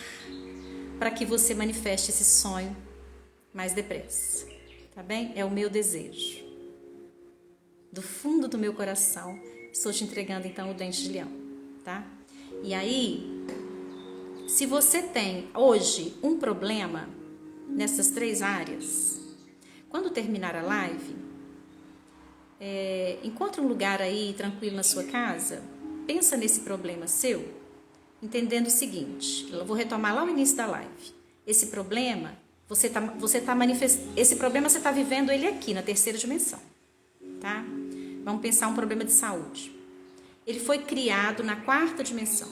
Speaker 1: para que você manifeste esse sonho mais depressa, tá bem? É o meu desejo. Do fundo do meu coração, estou te entregando então o dente de leão, tá? E aí, se você tem hoje um problema nessas 3 áreas, quando terminar a live, encontre um lugar aí tranquilo na sua casa, pensa nesse problema seu, entendendo o seguinte, eu vou retomar lá o início da live. Esse problema, esse problema você está vivendo ele aqui, na 3ª dimensão, tá? Vamos pensar um problema de saúde. Ele foi criado na 4ª dimensão,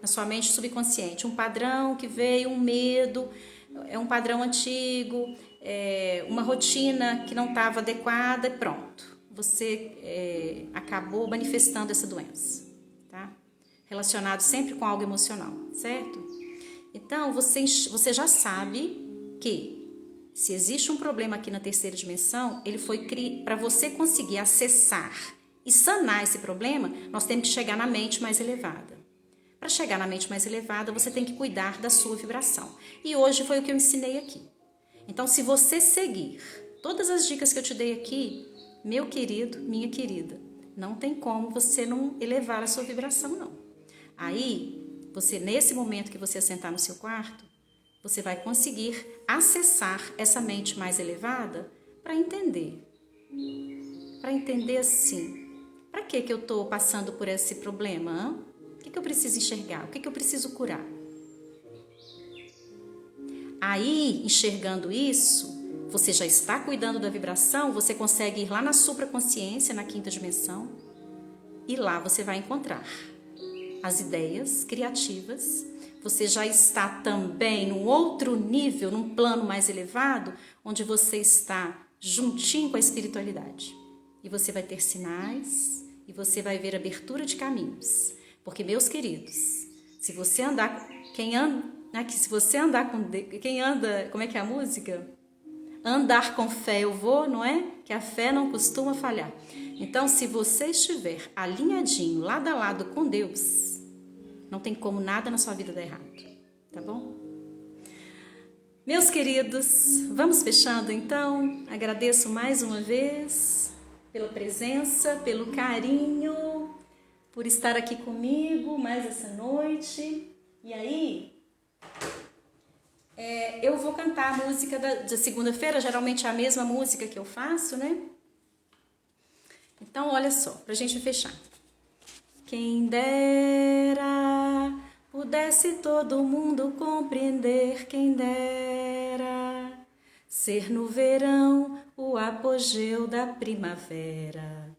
Speaker 1: na sua mente subconsciente. Um padrão que veio, um medo, é um padrão antigo, uma rotina que não estava adequada e pronto. Você acabou manifestando essa doença, tá? Relacionado sempre com algo emocional, certo? Então, você já sabe que se existe um problema aqui na 3ª dimensão, ele foi criado para você conseguir acessar e sanar esse problema, nós temos que chegar na mente mais elevada. Para chegar na mente mais elevada, você tem que cuidar da sua vibração. E hoje foi o que eu ensinei aqui. Então, se você seguir todas as dicas que eu te dei aqui, meu querido, minha querida, não tem como você não elevar a sua vibração, não. Aí, nesse momento que você assentar no seu quarto, você vai conseguir acessar essa mente mais elevada para entender. Para entender assim, para que eu estou passando por esse problema? Hein? O que eu preciso enxergar? O que eu preciso curar? Aí, enxergando isso, você já está cuidando da vibração, você consegue ir lá na supraconsciência, na 5ª dimensão, e lá você vai encontrar as ideias criativas. Você já está também num outro nível, num plano mais elevado, onde você está juntinho com a espiritualidade. E você vai ter sinais, e você vai ver abertura de caminhos. Porque, meus queridos, se você andar, como é que é a música? Andar com fé eu vou, não é? Que a fé não costuma falhar. Então, se você estiver alinhadinho, lado a lado com Deus, não tem como nada na sua vida dar errado, tá bom? Meus queridos, vamos fechando então. Agradeço mais uma vez pela presença, pelo carinho, por estar aqui comigo mais essa noite. E aí, eu vou cantar a música da segunda-feira, geralmente é a mesma música que eu faço, né? Então, olha só, pra gente fechar. Quem dera pudesse todo mundo compreender, quem dera ser no verão o apogeu da primavera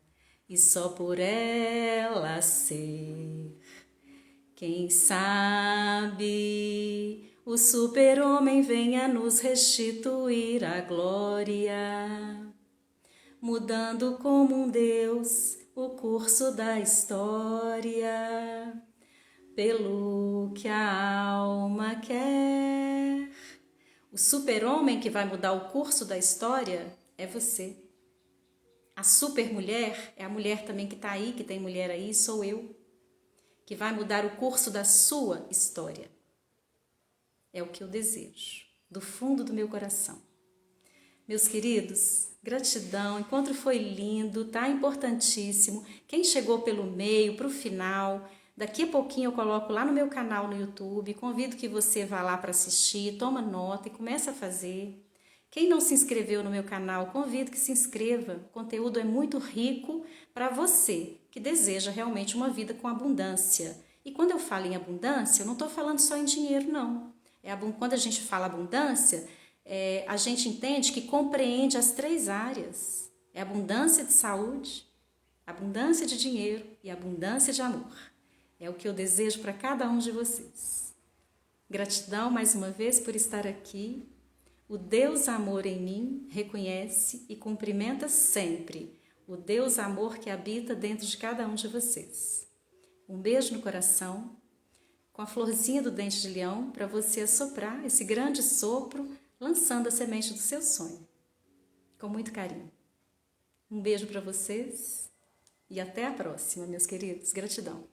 Speaker 1: e só por ela ser. Quem sabe o super-homem venha nos restituir a glória, mudando como um Deus o curso da história, pelo que a alma quer. O super-homem que vai mudar o curso da história é você. A super-mulher é a mulher também que está aí, que tem mulher aí, sou eu, que vai mudar o curso da sua história. É o que eu desejo, do fundo do meu coração. Meus queridos, gratidão, o encontro foi lindo, tá importantíssimo. Quem chegou pelo meio, pro final, daqui a pouquinho eu coloco lá no meu canal no YouTube, convido que você vá lá para assistir, toma nota e comece a fazer. Quem não se inscreveu no meu canal, convido que se inscreva. O conteúdo é muito rico para você que deseja realmente uma vida com abundância. E quando eu falo em abundância, eu não estou falando só em dinheiro, não. Quando a gente fala abundância, a gente entende que compreende as 3 áreas. É abundância de saúde, abundância de dinheiro e abundância de amor. É o que eu desejo para cada um de vocês. Gratidão mais uma vez por estar aqui. O Deus amor em mim reconhece e cumprimenta sempre o Deus amor que habita dentro de cada um de vocês. Um beijo no coração, com a florzinha do dente de leão para você assoprar esse grande sopro, lançando a semente do seu sonho. Com muito carinho. Um beijo para vocês e até a próxima, meus queridos. Gratidão.